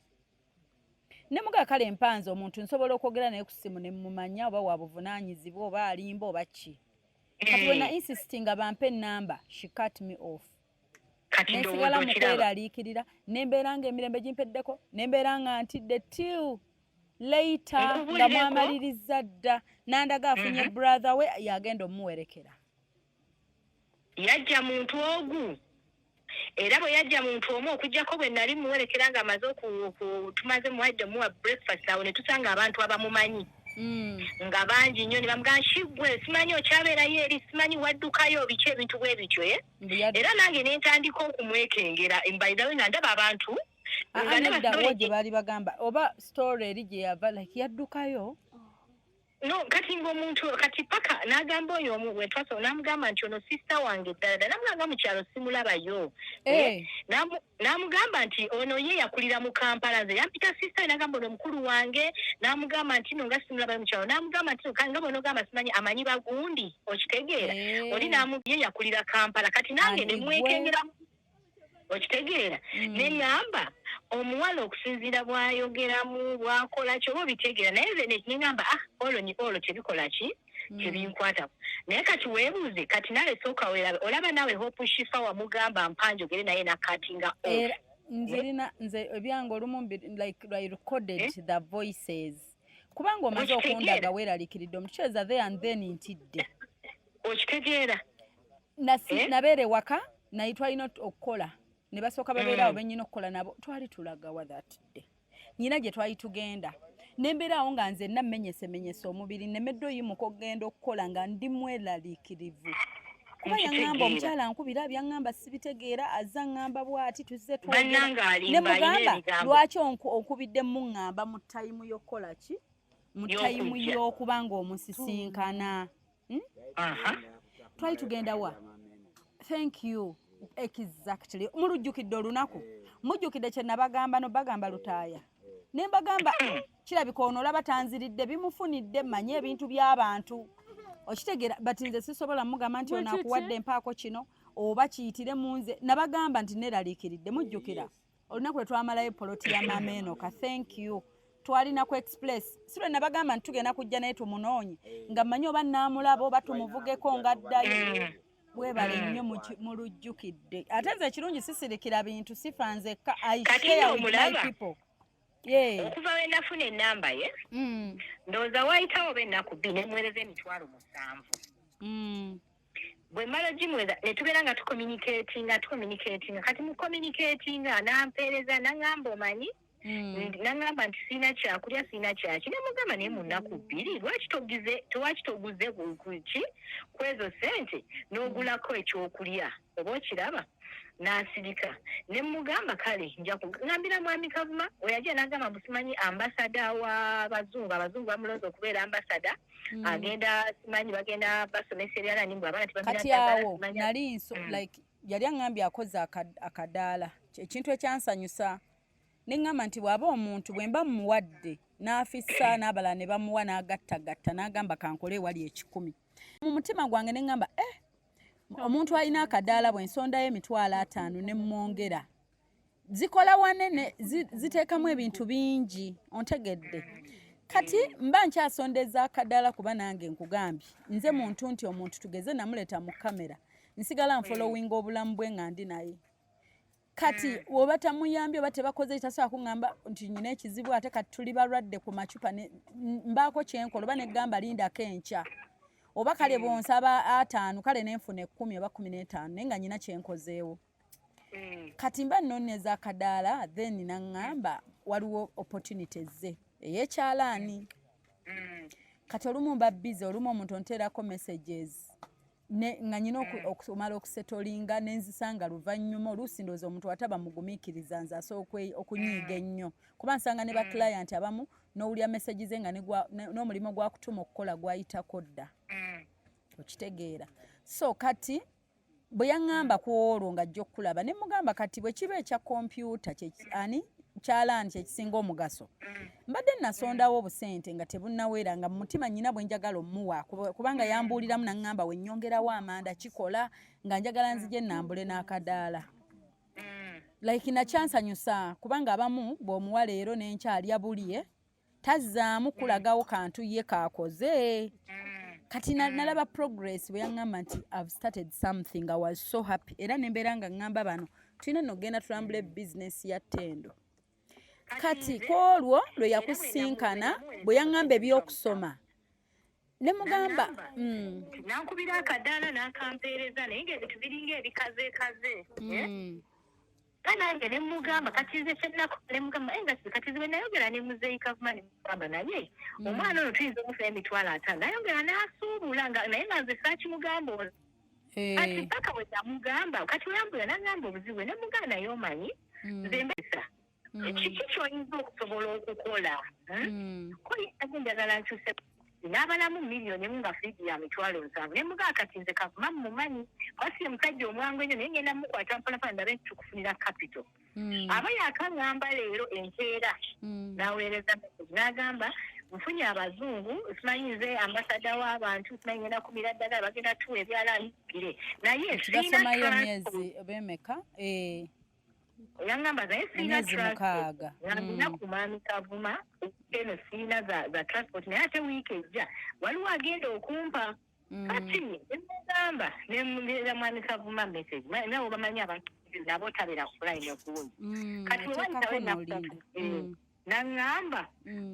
S1: ne muga kale empanze omuntu nsobola okwogera naye ku ssimu ne mumanya oba wabuvunaanyizibwa oba alimba oba ki kati wena insistinga bampe ennamba she cut me off nesigala mu kweraliikirira nembeera nga emirembe gimpeddeko nembeera nga ntidde till later nga mwamaliriza dda nandaga afunye brother we yagenda omuwerekera
S6: yajja muntu ogu era bwe yajja muntu omu okujjako bwe nali muwerekera nga amaze tumaze muwadde muwa breakfast awo ne tusanga abantu abamumanyi nga bangi nnyo ne bamugamba Shigwe simanyi okyabeerayo eri simanyi waddukayo biki ebintu bwe bityo era nange ne ntandika okumwekengera embayidawe nga ndaba abantu
S1: gye baali bagamba oba story eri gye yava like yaddukayo
S6: no kati ng'omuntu kati paka n'agamba oyo omu we twaso n'amugamba nti ono sister wange ddala n'amugamba mu kyalo simulabayo n'amugamba nti ono ye yakulira mu Kampala nze yampita sister n'agamba ono mukulu wange n'amugamba nti no nga simulabayo mu kyalo n'amugamba nti nga bono gamba simanyi amanyi bagundi okitegeera oli ye yakulira Kampala kati nange ne mwekengera okitegeera ne ngamba omuwala okusinziira bwayogeramu bwakola kyo oba obitegeera naye nze ne ngamba olwo tebikola ki tebinkwatako naye kati weebuuze kati nawe sooka olaba nawe Hope Shifa wamugamba mpanjogere naye nakatinga
S1: nze ebyange olumu like I recorded the voices kubanga omaze okundaga weeraliikiridde omuntu kyeza there and then ntidde
S6: okitegeera
S1: nabeere waka naye twalina okukola ne basooka babeerawo bennyina okukola nabo twali tulagawa that day nyina gye twali tugenda nembeeraawo nga nze nammenyesemenyesa omubiri nemedde oyimuka okugenda okukola nga ndi mweraliikirivu kuba yaŋŋamba omukyala nkubira byaŋŋamba sibitegeera azza ŋŋamba bw'ati tuzze ne mugamba lwaki onkubidde muŋŋamba mu tayimu y'okukola ki mu tayimu y'okuba ng'omusisinkana twali tugenda wa thank you exactly mulujjukidde olunaku mujjukidde kye nabagamba no bagamba lutaaya ne mbagamba kirabika ono olaba tanziridde bimufunidde manye ebintu by'abantu okitegeera bati nze sisobola mugamba nti ono akuwadde empaako kino oba kiyitire mu nze nabagamba nti neraliikiridde mujjukira olunaku lwe twamalayo poloti ya Mama Enoka thank you twalina ku express sirwe nabagamba nti tugenda kujja naye tumunoonye nga mmanyi oba naamulaba oba tumuvugeko nga addayo bwebale nnyo mu lujjukidde ate nze ekirungi sisirikira bintu sifanzekka I
S6: Kati
S1: share with my
S6: omulaba.
S1: people. Yeah.
S6: Okuva we nafuna enamba ye ndowooza waayitawo bennaku bbiri ne muweereza emitwalo 7. Bwe mmala gimuweereza ne tubeera nga tucommunicatinga kati mu communicatinga nampeereza naŋŋamba omanyi naŋŋamba nti siina kyakulya siina kyaki ne mugamba naye mu nnaku 2 lwaki toguze kuki ku ezo ssente n'ogulako ekyokulya oba okiraba n'asirika ne mugamba kale nja kugambira mwami Kavuma oyajja n'agamba busimanyi ambasada abazungu bamulooza okubeera ambasada agenda simanyi bagenda basomesa ebyala nimbu abaana
S1: kati awo nali like yali aŋŋambye akoze akadaala ekintu ekyansanyusa neŋŋamba nti bw'aba omuntu bwe mba mumuwadde n'afissa n'abalala ne bamuwa n'agattagatta n'agamba kankole wali 10 mu mutima gwange neŋŋamba omuntu alina akadaala bwe nsondayo emitwalo 5 ne mwongera zikola wanene ziteekamu ebintu bingi ontegedde kati mba nkyasondeza akadaala kuba nange nkugambye nze muntu nti omuntu tugeze namuleeta mu kamera nsigala nfollowinga obulamu bwe nga ndi naye kati oba tamuyambye oba tebakoze tasobola kuŋŋamba nti nyina ekizibu ate kati tuli balwadde ku macupa mbaako kyenkola oba neggamba lindako enkya oba kale bonsaba 5 kale nenfuna 10 oba 15 naye nga nyina kyenkozeewo kati mba nnoneza akadaala then naŋŋamba waliwo opportunities ze ey'ekyalaani kati olumu mba busy olumu omuntu onteerako messages nga nyina okumala okusetolinga nenzisanga luvannyuma oluusi ndowooza omuntu wataba mugumiikiriza nze asobola okunyiiga ennyo kuba nsanga ne baclient abamu n'owulya message ze nga n'omulimu gwakutuma okukola gwayitako dda okitegeera so kati bwe yaŋŋamba ku olwo nga ajja okulaba ne mugamba kati bwe kiba ekya kompyuta kyalaani kyekisinga omugaso mbadde nasondawo obusente nga tebunnaweera nga mu mutima nnyina bwe njagala omuwa kubanga yambuuliramu naŋŋamba we nnyongerawo amanda kikola nga njagala nzije nnambule n'akadaala like nakyansanyusa kubanga abamu bw'omuwa leero n'enkyalya bulye tazzaamu kulagawo kantu ye kaakoze kati nalaba progress bwe yaŋŋamba nti I've started something I was so happy era nembeera nga ŋŋamba bano tulina nogenda tulambula business ya ttendo kati kwolwo lwe yakusinkana bwe yaŋŋamba ebyokusoma ne mugamba
S6: nankubira akadaala n'akampeereza naye ng'ebintu biringa ebikazeekaze nange ne mugamba kati nze kyennaku ne mugamba nga kati zibe nayogera ne muzeeyi Kavuma ne mugamba naye omwana ono tuyinza omufuna emitwalo 5 nayongera n'asuubula naye nga nze saakimugamba kati paka bwe namugamba kati oyambula n'agamba obuzibu ne mugamba naye omanyi nze mbesa kiki ky'oyinza okusobola okukola koyinza njagala nkyuse n'abalamu miliyoni emu nga fiidi ya mitwalo 7 ne mugamba kati nze Kavuma mmumanyi wasi musajja omwangu ennyo naye ngenda mukwata mpalapala ndabe nti tukufunira capital aba yakaŋŋamba leero enkeera n'aweereza message n'agamba nfunye abazungu simanyi nze ambasada w'abantu simanyi ngenda kumira ddagala bagenda tuwa ebyalanikire naye
S1: basomayo myezi bemeka
S6: yaŋŋamba naye siina transport nandina ku mwami Kavuma eno siina za transport naye ate wiiki ejja waliwo agenda okumpa kati nemugamba nemuleera mwami Kavuma message nawe bamanyi abantu nabo tabeera kulayini okulungi kati wewanyitawo enaku naŋŋamba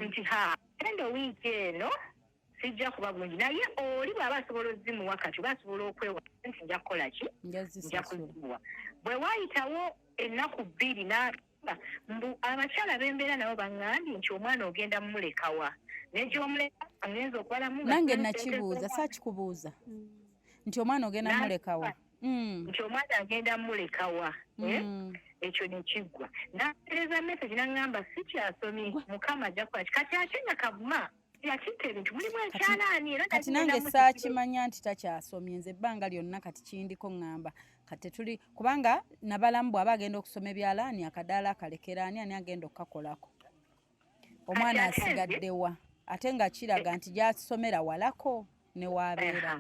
S6: nti enda wiiki eno sijja kuba bulungi naye oli bw'aba asobola ozimuwa kati oba asobola okwewa nti nja kukola ki nja kuzimuwa bwe waayitawo ennaku 2 mbu abakyala b'embeera nabo baŋŋambye nti omwana ogenda mumulekawa n'egyomuleka ngenza okubalamu
S1: nange nakibuuza saakikubuuza nti omwana ogenda mumulekawa
S6: nti omwana agenda mumulekawa ekyo nekiggwa napereza message naŋŋamba sikyasomye mukama ajja kukola kati ate nga Kavuma yakitta ebintu mulimu ekyalaani era
S1: kati nange saakimanya nti takyasomye nze ebbanga lyonna kati kindiko ŋŋamba kati tuli kubanga nabalamu bw'aba agenda okusoma ebyalaani akadaala akalekeraani ani agenda okukakolako omwana asigaddewa ate nga kiraga nti gyasomera walako ne waabeera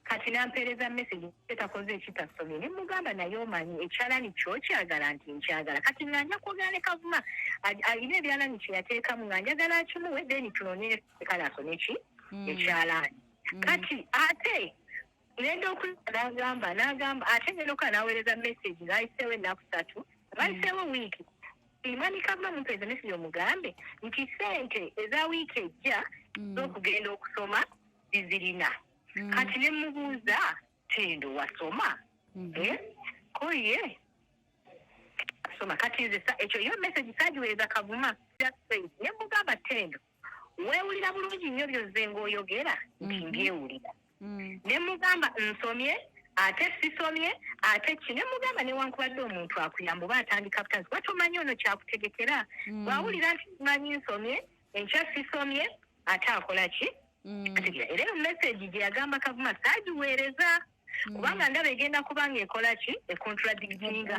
S6: kati nampeereza message etakoze ekitasomye ne mugamba naye omanyi ekyalaani kyokyagala nti nkyagala kati nga nja kwogera ne Kavuma alina ebyalaani kye yateekamu nga njagala akimuwe then tunonye kale asome ki ekyalaani kati ate Nendo n'agamba ate ngeno kana naweereza message ng'ayiseewo ennaku 3 ng'ayiseewo wiiki imanika gwa mupeza message omugambe nti ssente eza wiiki ejja z'okugenda okusoma zizirina kati ne mubuuza Tendo wasoma koye soma kati nze ekyo yo message sagiweereza Kavuma ne mugamba Tendo weewulira bulungi nnyo byozze ng'oyogera nti ngeewulira ne mugamba nsomye ate sisomye ate kine mugamba newankubadde omuntu akuyamba oba atandika butanzi kuba tomanyi ono kyakutegekera bwawulira nti manyi nsomye enkya sisomye ate akola ki ategeera era eyo message gye yagamba Kavuma saagiweereza kubanga ndaba egenda kubanga ekola ki econtradictinga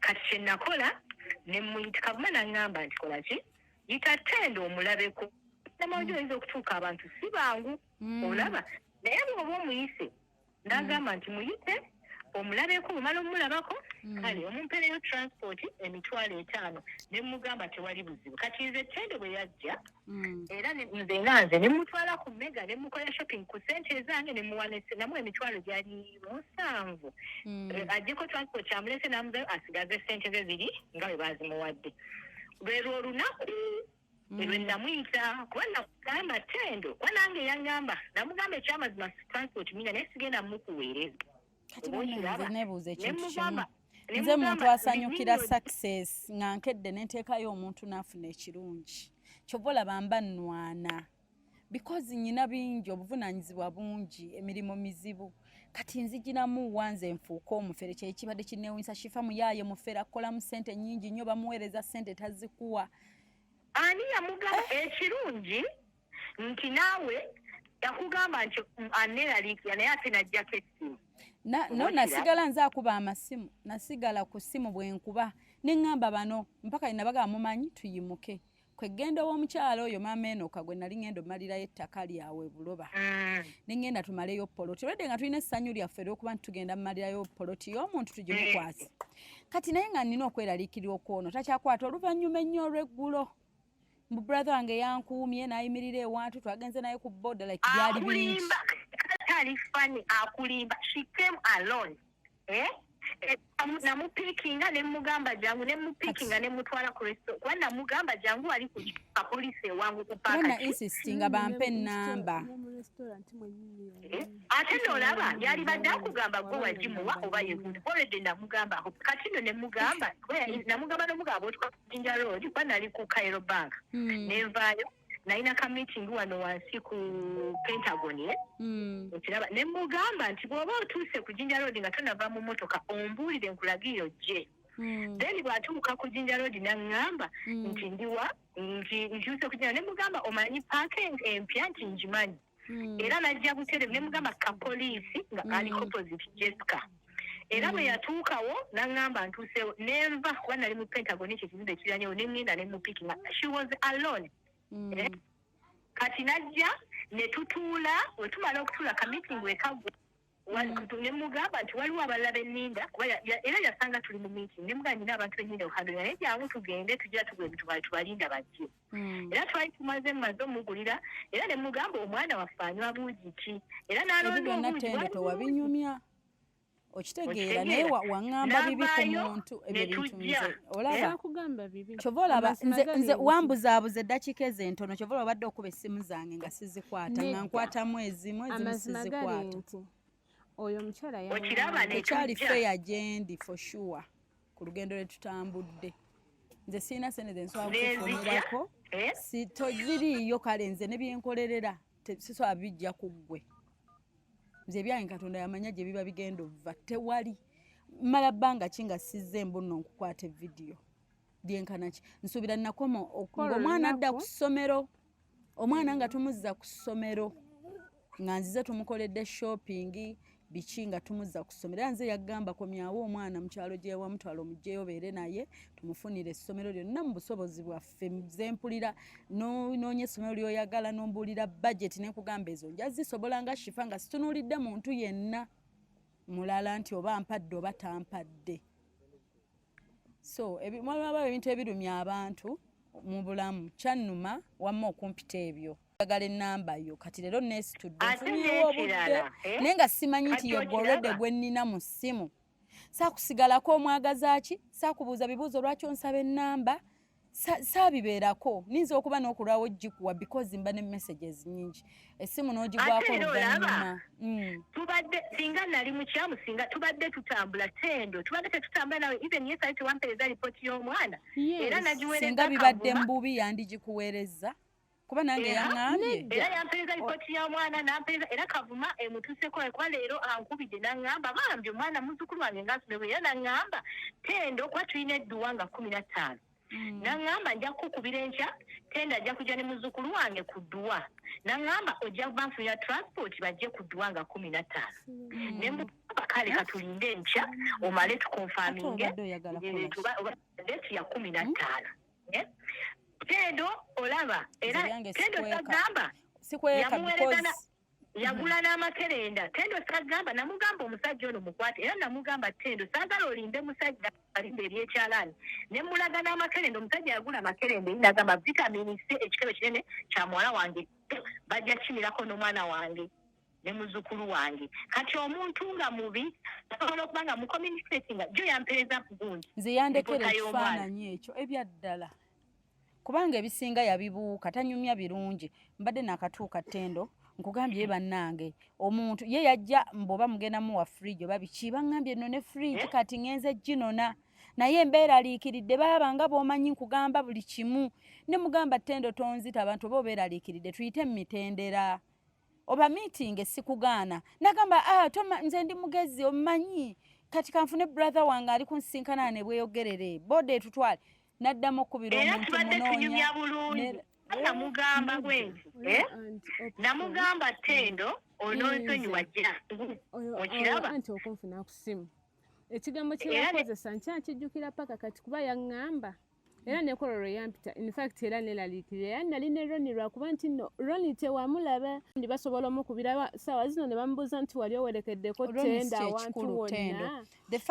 S6: kati kye nakola ne muyita Kavuma n'aŋŋamba nti kola ki yita Tendo omulabeko namanjo oyinza okutuuka abantu si bangu olaba naye bw'oba omuyise n'agamba nti muyite omulabeko omala omulabako kale omumpereyo transport emitwalo 5 ne mugamba tewali buzibu kati nze Tendo bwe yajja era nze nanze ne mutwala ku mega ne mukola shopping ku sente zange ne muwanese namwe emitwalo gyali 7 ajjeko transport amulese namuzayo asigaze sente ze ziri nga bwe bazimuwadde lwero olunaku lwe namuyita kuba nakugamba Tendo kuba nange yangamba namugamba ekyamazima transport minga naye sigenda mukuweereza
S1: nebuuza ekintu kimu nze muntu asanyukira success nga nkedde nenteekayo omuntu n'afuna ekirungi kyova olaba mba nnwana because nyina bingi obuvunaanyizibwa bungi emirimu mizibu kati nzigiramu wanze nfuuka omufere kyekibadde kinneewunyisa Shifa muyaaye mufere akolamu ssente nnyingi nnyo bamuweereza ssente tazikuwa
S6: ani yamugamba ekirungi nti naawe yakugamba nti aneeraliikira naye ate najjako essimu
S1: no nasigala nze akuba amasimu nasigala ku ssimu bwenkuba neŋŋamba bano mpaka nabagamba mumanyi tuyimuke kwegenda ow'omukyalo oyo maama Enoka gwe nali ngenda omalirayo ettaka lyawe Buloba nengenda tumaleyo poloti olwedde nga tulina essanyu lyaffe ery'okuba ntitugenda mumalirayo poloti y'omuntu tugimukwase kati naye nga nnina okweraliikirira okwono takyakwata oluvannyuma ennyo olw'eggulo mbu brother wange yankuumye n'ayimirira ewantu twagenze naye ku boda like byali bingi
S6: kali fani akulimba she came alone namupiikinga ne mugamba jangu ne mupiikinga ne mutwala ku resto kuba namugamba jangu ali ku polisi ewangu ku paaka
S1: na insistinga bampe ennamba
S6: ate n'olaba yali badde akugamba gwe wagimuwa oba yegundi olwedde namugamba kati no ne mugamba namugamba nomugamba otuka ku Jinja Road kuba nali ku Cairo Bank nenvaayo nalina ka meeting wano wansi ku Pentagon okiraba ne mugamba nti bw'oba otuuse ku Jinja Road nga tonava mu motoka ombuulire nkulagire ojje then bw'atuuka ku Jinja Road n'aŋŋamba nti ndiwa nkyuse ku Jinja ne mugamba omanyi parking empya nti ngimanyi era najja buterevu ne mugamba ka poliisi nga ali opposite Jessica era bwe yatuukawo n'aŋŋamba ntuusewo nenva kuba nali mu Pentagon ekyo ekizimbe ekiryanyewo ne ŋŋenda ne mupikinga she was alone kati najja ne tutuula we tumala okutuula ka meeting wekagwa ne mugamba nti waliwo abalala benninda era yasanga tuli mu meeting ne mugamba nina abantu benninda okuhandulira naye jangu tugende tujja tugwe tubalinda bajje era twali tumaze omugulira era ne mugamba omwana waffe anywa buugi ki era n'alonda
S1: obuugi tewabinyumya okitegeera naye waŋŋamba bibi ku muntu ebyo bintu nze olaba kyova olaba nze wambuzaabuza eddakiika ezentono kyova olaba badde okuba essimu zange nga sizikwata nga nkwatamu ezimu sizikwata
S3: oyo omukyala
S1: tekyali feya gyendi for sure ku lugendo lwe tutambudde nze sirina sente ze nsobola kukufunirako toziriiyo kale nze ne byenkolerera sisobola bijja ku ggwe nze ebyange Katonda yamanya gye biba bigenda ova tewali mala bbanga ki nga sizze embu nno nkukwata evidiyo lyenkana ki nsuubira nakoma omwana adda ku ssomero omwana nga tumuzza ku ssomero nga nzize tumukoledde shopping biki nga tumuzza ku ssomero era nze yagamba komyawo omwana mu kyalo gyewamutwala omugjeyo beere naye tumufunire essomero lyonna mu busobozi bwaffe zempulira noonya essomero lyoyagala nombuulira budget nekugamba ezo nja zisobola nga Shifa nga situnuulidde muntu yenna mulala nti oba ampadde oba tampadde so mwalimu ebintu ebirumya abantu mu bulamu kyannuma wamma okumpita ebyo njagala ennamba yo kati leero neesitudde nfunyeewo obudde naye nga simanyi nti yegolodde gwe nnina mu ssimu saakusigalako omwagaza ki saakubuuza bibuuzo lwaki onsaba ennamba saabibeerako ninza okuba n'okulwawo gikuwa because mba ne messages nyingi essimu n'ogigwako oluvannyuma
S6: tubadde singa nali mukyamu singa tubadde tutambula tendo tubadde tetutambula nawe even yesali tewampereza lipooti y'omwana era nagiweereza
S1: singa bibadde mbubi yandigikuweereza kuba nange yaŋŋambye
S6: era yampereza lipooti y'omwana nampereza era Kavuma emutuuseko kuba leero ankubidde naŋŋamba bambi omwana muzzukulu wange ngansomebwe era naŋŋamba tendo kuba tulina edduwa nga 15 naŋŋamba nja kukubira enkya tenda ajja kujja ne muzzukulu wange ku dduwa naŋŋamba ojja banfunira transport bajje ku dduwa nga 15 ne mugamba kale katulinde enkya omale tukonfaminge deti ya 15 tendo olaba era tendo sagamba yamuweereza yagula n'amakerenda tendo sagamba namugamba omusajja ono mukwate era namugamba tendo saagala olinde musajja alimba ebyekyalaani ne mulaga n'amakerenda omusajja yagula amakerenda nagamba vitamini C ekikebe kinene kya muwala wange bajja kimirako n'omwana wange ne muzzukulu wange kati omuntu nga mubi asobola okuba nga mucommunicatinga jo yampereza bulungi
S1: nze yandekera ekifaananyi ekyo ebyaddala kubanga ebisinga yabibuuka tanyumya birungi mbadde nakatuuka tendo nkugambye bannange omuntu ye yajja mboba mugendamu wa fridge oba biki baŋŋambye nno ne fridge kati ŋenze ginona naye embeera aliikiridde baabanga b'omanyi nkugamba buli kimu ne mugamba tendo tonzita abantu oba obeera aliikiridde tuyite mu mitendera oba meeting esikugaana nagamba nze ndi mugezi omanyi kati kanfune brother wange ali kunsinkana ne bweyogerere bode tutwale naddamu okubira omuntu munoonya
S6: namugamba bwenzi namugamba tendo ononsonyiwa jangu okiraba
S3: anti okunfuna ku ssimu ekigambo kye yakozesa nkyakijjukira paka kati kuba yaŋŋamba era nekololo yampita in fact era neraliikirira era nali ne Roni lwakuba nti no Roni tewamulaba ndi basobola omukubira saawa zino ne bamubuuza nti wali owerekeddeko tenda awantu wonna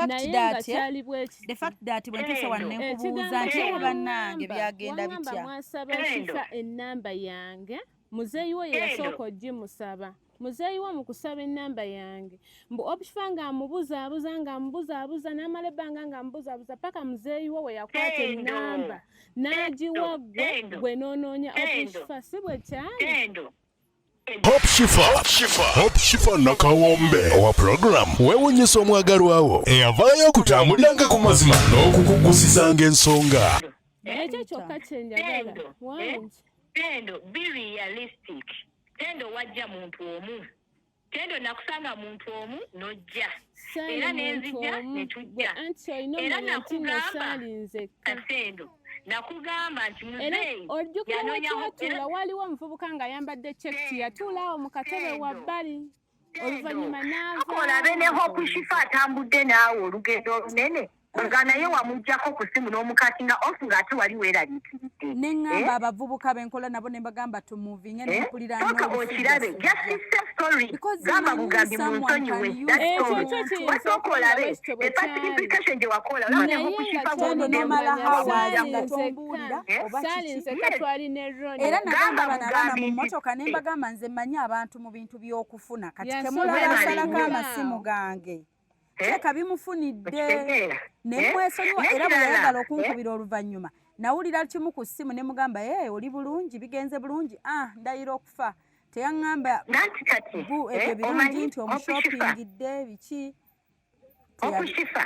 S3: naye nga kyali bweki
S1: the fact that bwentuuse wano nenkubuuza nti bannange byagenda bitya
S3: mwasaba Shifa ennamba yange muzeeyi we yasooka ogimusaba muzeeyi we mu kusaba ennamba yange mbu Shifa ng'amubuzaabuza n'amala ebbanga ng'amubuzaabuza paka muzeeyi we yakwata ennamba n'agiwa gwe n'onoonya Shifa si bwe kyali
S4: Hope Shifa Nakawombe owa program weewuunyisa omwagalwawo eyavaayo okutambuliranga ku mazima n'okukugusizanga ensonga
S3: ekyo kyokka kye njagala wangi
S6: tendo be realistic tendo wajja muntu omu tendo nakusanga muntu omu nojja era nenzija netujja era nakugamba tendo nakugamba nti muzeeyi
S3: ojjukira waliwo omuvubuka nga ayambadde cekiti yatuulaawo mu katebe wabbali oluvannyuma n'ava
S6: olabe ne Hope Shifa atambudde naawe olugendo olunene nga naye wamuggyako ku ssimu n'omukatinga ofu ng'ate wali weeraliikiridde
S1: neŋŋamba abavubuka benkola nabo ne bagamba tumuvinge nempulira
S6: toka okirabe just story gamba bugambi mu nsonyiwe wasooka olabe epacification gye wakola olaba ne Hope Shifa
S1: nomala hawaaya nga tombuulira
S3: saalinze katwali ne Roni
S1: era nagamba bano abaana mu mmotoka ne mbagamba nze mmanyi abantu mu bintu by'okufuna kati temulaba asalako amasimu gange Teka bimufunidde nemwesonyiwa era bwe yayagala okunkubira oluvannyuma nawulira kimu ku ssimu ne mugamba oli bulungi bigenze bulungi ndayira okufa teyaŋŋamba ebyo birungi nti omushoppingidde biki
S6: Shifa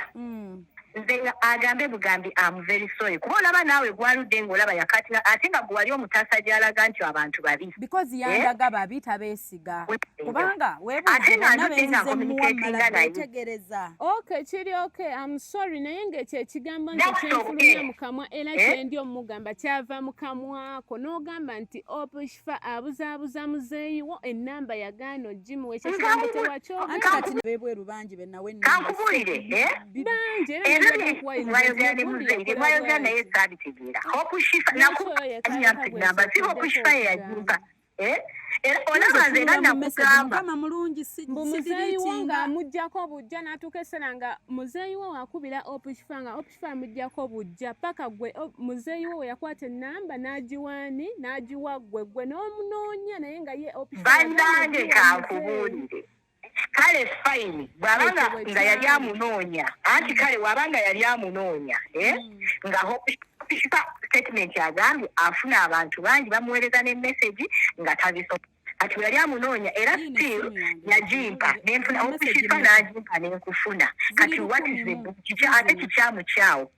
S6: nze agambe bugambi am very sorry kuba olaba naawe gwaludde ng'olaba yakatinga ate nga gwe wali omutaasa gy'alaga nti abantu babi
S1: because yandaga babi tabeesiga kubanga weebuuzemuwamalategereza
S3: okay kiri okay I'm sorry naye ng'ekyo ekigambo nti kyenfulumya mu kamwa era kyendi omugamba kyava mu kamwako n'ogamba nti Shifa abuzaabuza muzeeyi wo ennamba yagaana ogimuwa ekyo kigambo tewakyogera
S1: beebweru bangi benawe
S6: kankubulire
S3: bangi
S6: mwayogera naye saabitegeera Hope Shifa nakugamba si Hope Shifa yeyajuka Era olaba nze nga nakugamba
S1: Mukama mulungi
S3: muzeeyi wo ng'amuggyako bujja n'atuuka essena nga muzeeyi wo wakubira Opushfa nga Opushfa amuggyako bujja paka gwe muzeeyi wo yakwata ennamba n'agiwaani n'agiwa gwe n'omunoonya naye nga ye Opushfa
S6: bannange kankubuulire kale fayini bw'abanga nga yali amunoonya anti kale wabanga yali amunoonya nga Opushfa statement agambye afuna abantu bangi bamuweereza ne message nga tabisoma kati bwe yali amunoonya era still yagimpa nenfuna Opushfa n'agimpa nenkufuna kati what is the ate kikyamukyawo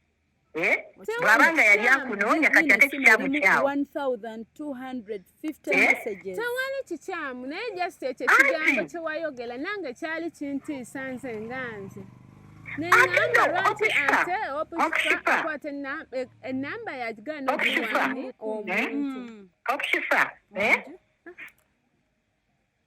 S6: bw'abanga yali akunoonya kati ate kikyamukyawo
S1: 1250 messages
S3: tewali kikyamu naye just ekyo ekigambo kye wayogera nange kyali kintiisa nze nga nze nengamba lwaki ate Opushfa akwata ennamba yagigana n'okuwaani omuntu
S6: Opushfa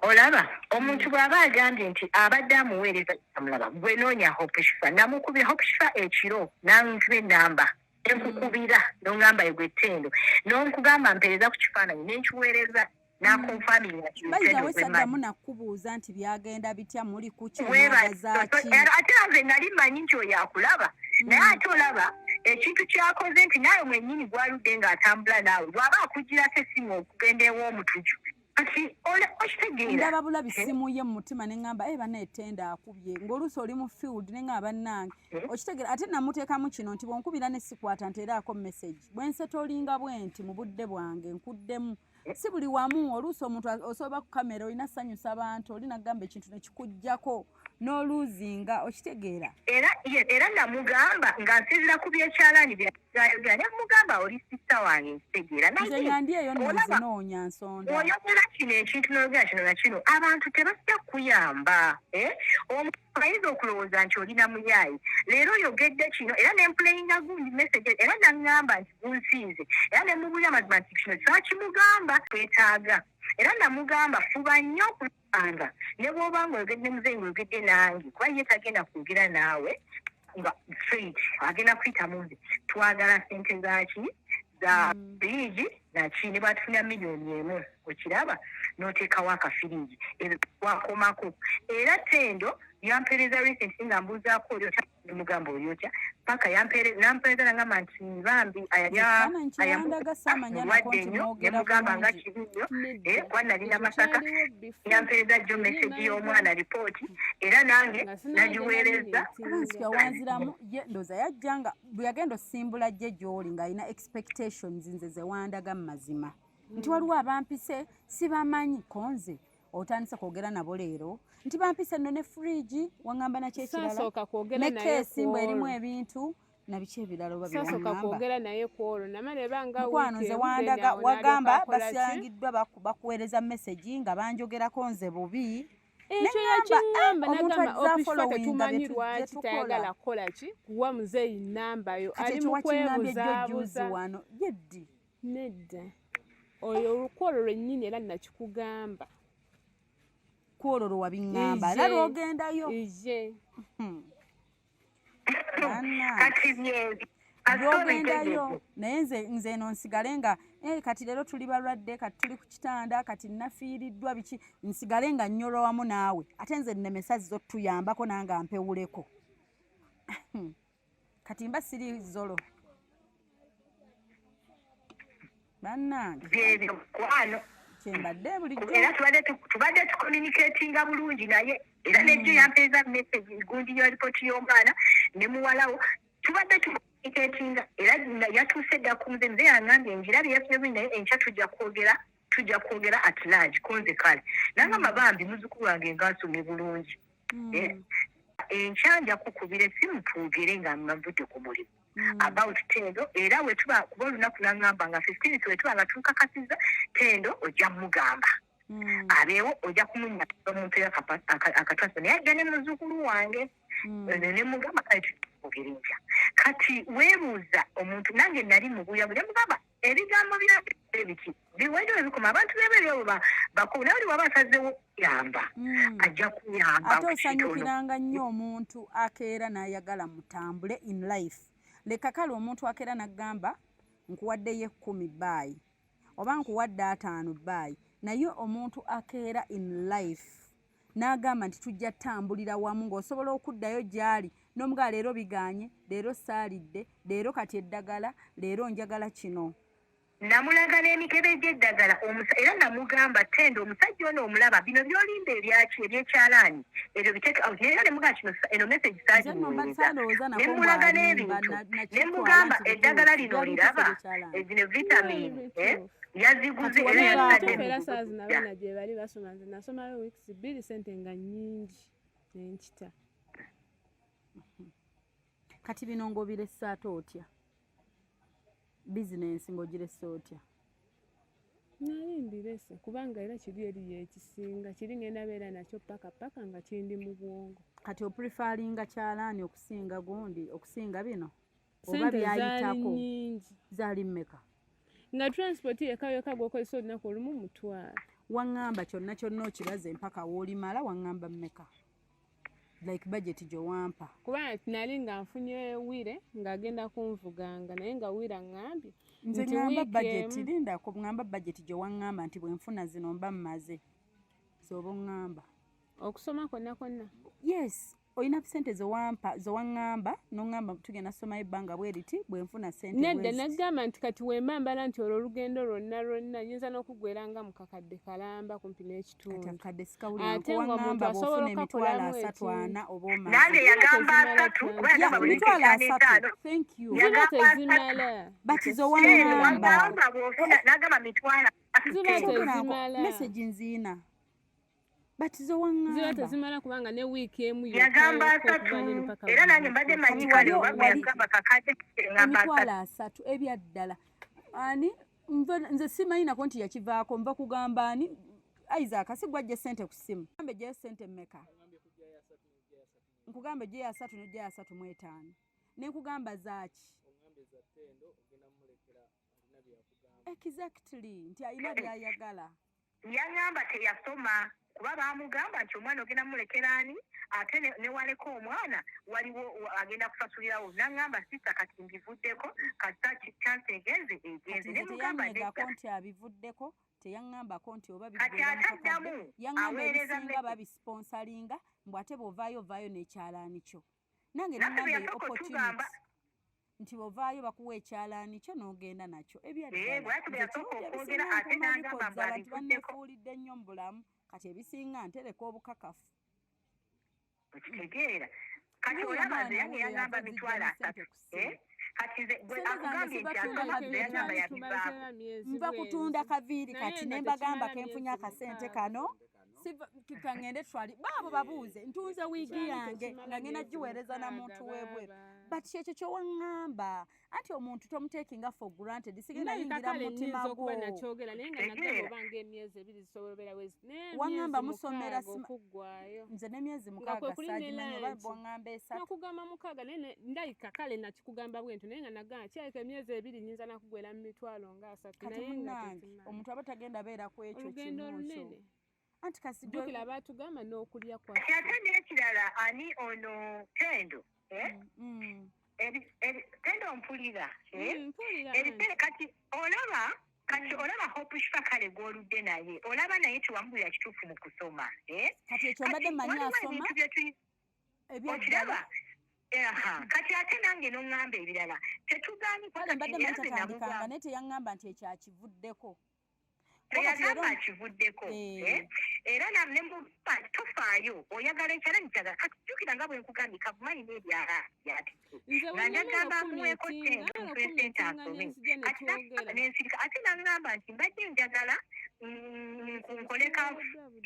S6: olaba omuntu bw'aba agambye nti abadde amuweereza amulaba gwe noonya Opushfa namukubira Opushfa ekiro nankuba ennamba enkukubira n'ongamba yegwe ttendo n'onkugamba mpeereza ku kifaananyi n'enkiweereza n'akonfaminga
S1: bayizawe saddamu nakubuuza nti byagenda bitya muli kuki mwagazaaki
S6: ate nze nali mmanyi nti oyo akulaba naye ate olaba ekintu kyakoze nti naawe mwennyini gwaludde ng'atambula naawe bw'aba akugirako essimu okugenda ew'omutuju kati okitegeera
S1: ndaba bulabi ssimu ye mu mutima ne ŋŋamba baneetenda akubye ng'oluusi oli mu field ne ŋŋamba bannange okitegeera ate namuteekamu kino nti bw'onkubira ne sikwata nteeraako message bwe nsetolinga bwe nti mu budde bwange nkuddemu si buli wamu oluusi omuntu osoba ku kamera olina sanyusa abantu oli nagamba ekintu ne kikuggyako n'oluuzinga okitegeera
S6: era namugamba nga nsinzira ku byekyalaani byayogera ne mugamba oli sista wange nkitegeera
S1: nze nga ndi eyo nzinoonya nsonda
S6: oyogera kino ekintu n'oyogera kino na kino abantu tebajja kukuyamba omuntu ayinza okulowooza nti olina muyaayi leero oyogedde kino era nempuleyinga gundi message era naŋŋamba nti gunsinze era ne mubulya amazima nti kino twakimugamba twetaaga era namugamba fuba nnyo okulanga ne bw'obanga oyogedde muzeeyi oyogedde nange kuba ye tagenda kwogera naawe nga straight agenda kuyitamu nze twagala ssente zaki za firiji naki ne batufunya $1,000,000 okiraba n'oteekawo akafiriji ebyo twakomako era ttendo yampeereza recent nga mbuuzaako oli otya mugamba oli otya paka nampeereza nangamba nti bambi ayamulwadde nnyo ne mugamba nga kibi nnyo kuba nalina Masaka yampeereza jjo message y'omwana ripooti era nange nagiweereza
S1: wanziramu ndoza yajjanga bwe yagenda osimbula jje gy'oli ng'alina expectations nze ze wandaga mu mazima nti waliwo abampise sibamanyi konze otandise kwogera nabo leero nti bampise nno ne fridge waŋŋamba nakyo ekirala ne keesi mbwe erimu ebintu nabiki ebirala oba mukwano nze wandaga wagamba basangiddwa bakuweereza message nga banjogerako nze bubi
S3: ekyo yakiŋŋamba nagamba Opushfa tetumanyi lwaki tayagala kukola ki kuwa muzeeyi nnamba yo ali mu kwebuzaabuza
S1: wano yeddi
S3: nedda oyo olukwolo lwennyini era nakikugamba
S1: kwolwo lwe wabiŋŋamba era lwogendayo
S6: kati byezi
S1: lwogendayo naye nze eno nsigale nga kati leero tuli balwadde kati tuli ku kitanda kati nafiiriddwa biki nsigale nga nnyolwa wamu naawe ate nze nnemesa zo tuyambako nange ampewuleko kati mba siri zolo bannange
S6: byebyokwano
S1: kyembadde bulijjo
S6: era tubadde tucommunicatinga bulungi naye era nejjo yampeeza message gundi ya ripooti y'omwana ne muwalawo tubadde tucommunicatinga era yatuuse dda ku nze nze yangambye njirabye yafunye naye enkya tujja kwogera at large konze kale nangamba bambi muzzukulu wange ngansomye bulungi enkya nja kukubira essimu twogere nga mavudde ku mulimu about Tendo era we tuba kuba olunaku nangamba nga 15 twe tuba nga tukakasiza Tendo ojja mugamba abeewo ojja kumunya omuntu akatwasa naye ajja ne muzzukulu wange ne mugamba kati tukugirinja kati weebuuza omuntu nange nali mubuya buli mugamba ebigambo byabiki biwendo ebikoma abantu bebeeyo bakulu naye waba asazeewo yamba ajja kuyamba
S1: ate osanyukiranga nnyo omuntu akeera n'ayagala mutambule in life leka kale omuntu akeera n'agamba nkuwaddeyo 10 baayi oba nkuwadde 5 baayi naye omuntu akeera in life n'agamba nti tujja tambulira wamu ng'osobola okuddayo gy'ali n'omugaa leero biganye leero saalidde leero kati eddagala leero njagala kino
S6: namulaga n'emikebe gy'eddagala era namugamba Tendo omusajja ono omulaba bino by'olimba ebyekyalaani ebyo biteeka era nemugaa kino eno message saagimuweereza nemulaga n'ebintu nemugamba eddagala lino liraba ezino vitamini yaziguze era
S3: yazadde saazi n'abaana gye bali basoma nze nasomayo weeks 2 sente nga nnyingi nenkita
S1: kati bino ng'obirese ate otya bizinensi ng'ogirese otya
S3: nali mbirese kubanga era kiri eri ekisinga kiri ngenda beera nakyo paka nga kindi mu bwongo
S1: kati oprefaringa kyalaani okusinga gundi okusinga bino oba byayitako zaali mmeka
S3: nga transport yekka gw'okozesa olunaku olumu mutwala
S1: waŋŋamba kyonna okibaze mpaka w'olimala waŋŋamba mmeka like budget gy'owampa
S3: kubanga nali nga nfunye wire ng'agenda kunvuganga naye nga wire aŋŋambye
S1: nze ŋŋamba budget lindako ŋŋamba budget gy'owaŋŋamba nti bwe nfuna zino mba mmaze z'oba oŋŋamba
S3: okusoma kwonna
S1: yes olina sente zowaŋŋamba n'oŋŋamba tugenda somayo ebbanga bwe riti bwe nfuna sente
S3: nedda nagamba nti kati wemba mbala nti olwo olugendo lwonna nyinza n'okugweranga mu kakadde kalamba kumpi n'ekitundu
S1: ate ng'omuntu asobola okukakolamu 3 oba omaze
S6: nange yagamba 3
S1: emitwalo 3 thank you
S3: ziba tezimala
S1: but zowaŋŋamba
S6: nagamba mitwalo
S3: ziba tezimala
S1: message nziina but zowaŋŋamba
S3: ziba tezimala kubanga ne wiiki emu
S6: yagamba 3 era nange mbadde manyi kale oba yagamba kakadde
S1: emitwalo 3 ebyaddala ani nze simanyi nako nti yakivaako nva kugamba ani Isaac si gwajja sente ku ssimu gambe gye sente mmeka nkugambe gye ya 3 n'ojja ya 3.5 ne nkugamba zaaki exactly nti alina byayagala
S6: yagamba teyasoma kuba baamugamba nti omwana ogenda mulekera ani ate ne waleko omwana waliwo agenda kusasulirawo n'aŋŋamba sista kati mbivuddeko kata chance egenze nemugamba
S1: nti abivuddeko teyaŋŋambako nti oba
S6: kati ataddamu aweereza
S1: bisinga babisponsalinga mbw ate bw'ovaayo n'ekyalaani kyo nange nangamba opportunity nti bw'ovaayo bakuwa ekyalaani kyo n'ogenda nakyo abantu banneefuulidde nnyo mu bulamu kati ebisinga ntereka obukakafu
S6: okitegeera kati olaba nze yange yagamba mitwalo 3 kati nze akugambye nti asoma yagamba yabivaako
S1: nva kutunda kaviiri kati ne mbagamba kenfunye akasente kano kangende twali baabo babuuze ntunze wiigi yange nga ngenda giweereza na muntu webweru but kyekyo kyowaŋŋamba anti omuntu tomuteekinga for granted sigenda yingira mu mutima gwo waŋŋamba musomera nze n'emyezi 6 saagimanyi oba bwaŋŋamba 3
S3: nakugamba 6 naye ndayika kale nakikugamba bwentyo naye nga nagamba kyaleka emyezi 2 nyinza nakugwera mu mitwalo nga 3 naye nga
S1: omuntu aba tagenda beera ku ekyo
S3: olugendo lunene
S1: anti
S3: kasidukira baatugamba n'okulya kwa
S6: ate n'ekirala ani ono Tendo Tendo mpulira ebiseera kati olaba Hope Shifa kale gw'oludde naye olaba naye tiwamubulira kituufu mu kusoma
S1: kati ekyo mbadde mmanyi asoma
S6: ebyaddala kati ate nange n'oŋŋamba ebirala tetugaanye
S1: mbadde manyi tatandikanga naye teyaŋŋamba nti ekyo akivuddeko
S6: yagamba akivuddeko era nemugamba tofaayo oyagala ekyalaani kyagala kakijjukira nga bwe nkugambye kavumanyi n'ebyala byatise nga njagamba muweeko ntuwe sente asome kati nensirika ate naŋŋamba nti mbadde njagala nkoleka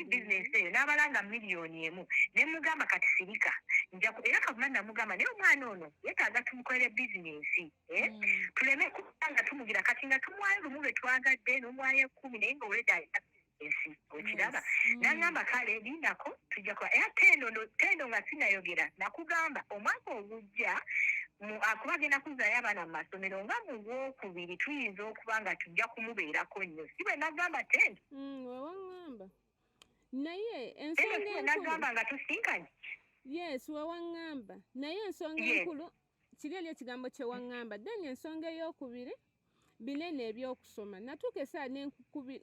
S6: bizinesi eyo n'abalanga miliyoni 1 nemugamba kati sirika era kavumanyi namugamba naye omwana ono yeetaaga tumukolere bizinesi tuleme kubanga tumugira kati nga tumwayo lumu lwe twagadde n'omwayo 10 naye ngaoleda alina bizinesi okiraba naŋŋamba kale lindako tujja kuba era Tendo nga sinayogera nakugamba omwaka ogujja akuba agenda kuzaayo abaana mu masomero nga mu Gwokubiri tuyinza okuba nga tujja kumubeerako nnyo si bwe nagamba Tendo
S3: wewaŋŋamba naye ensonga
S6: nagamba nga tusinkanye
S3: yes wewaŋŋamba naye ensonga enkulu kiri eri ekigambo kyewaŋŋamba then ensonga ey'okubiri binene ebyokusoma natuuka esaa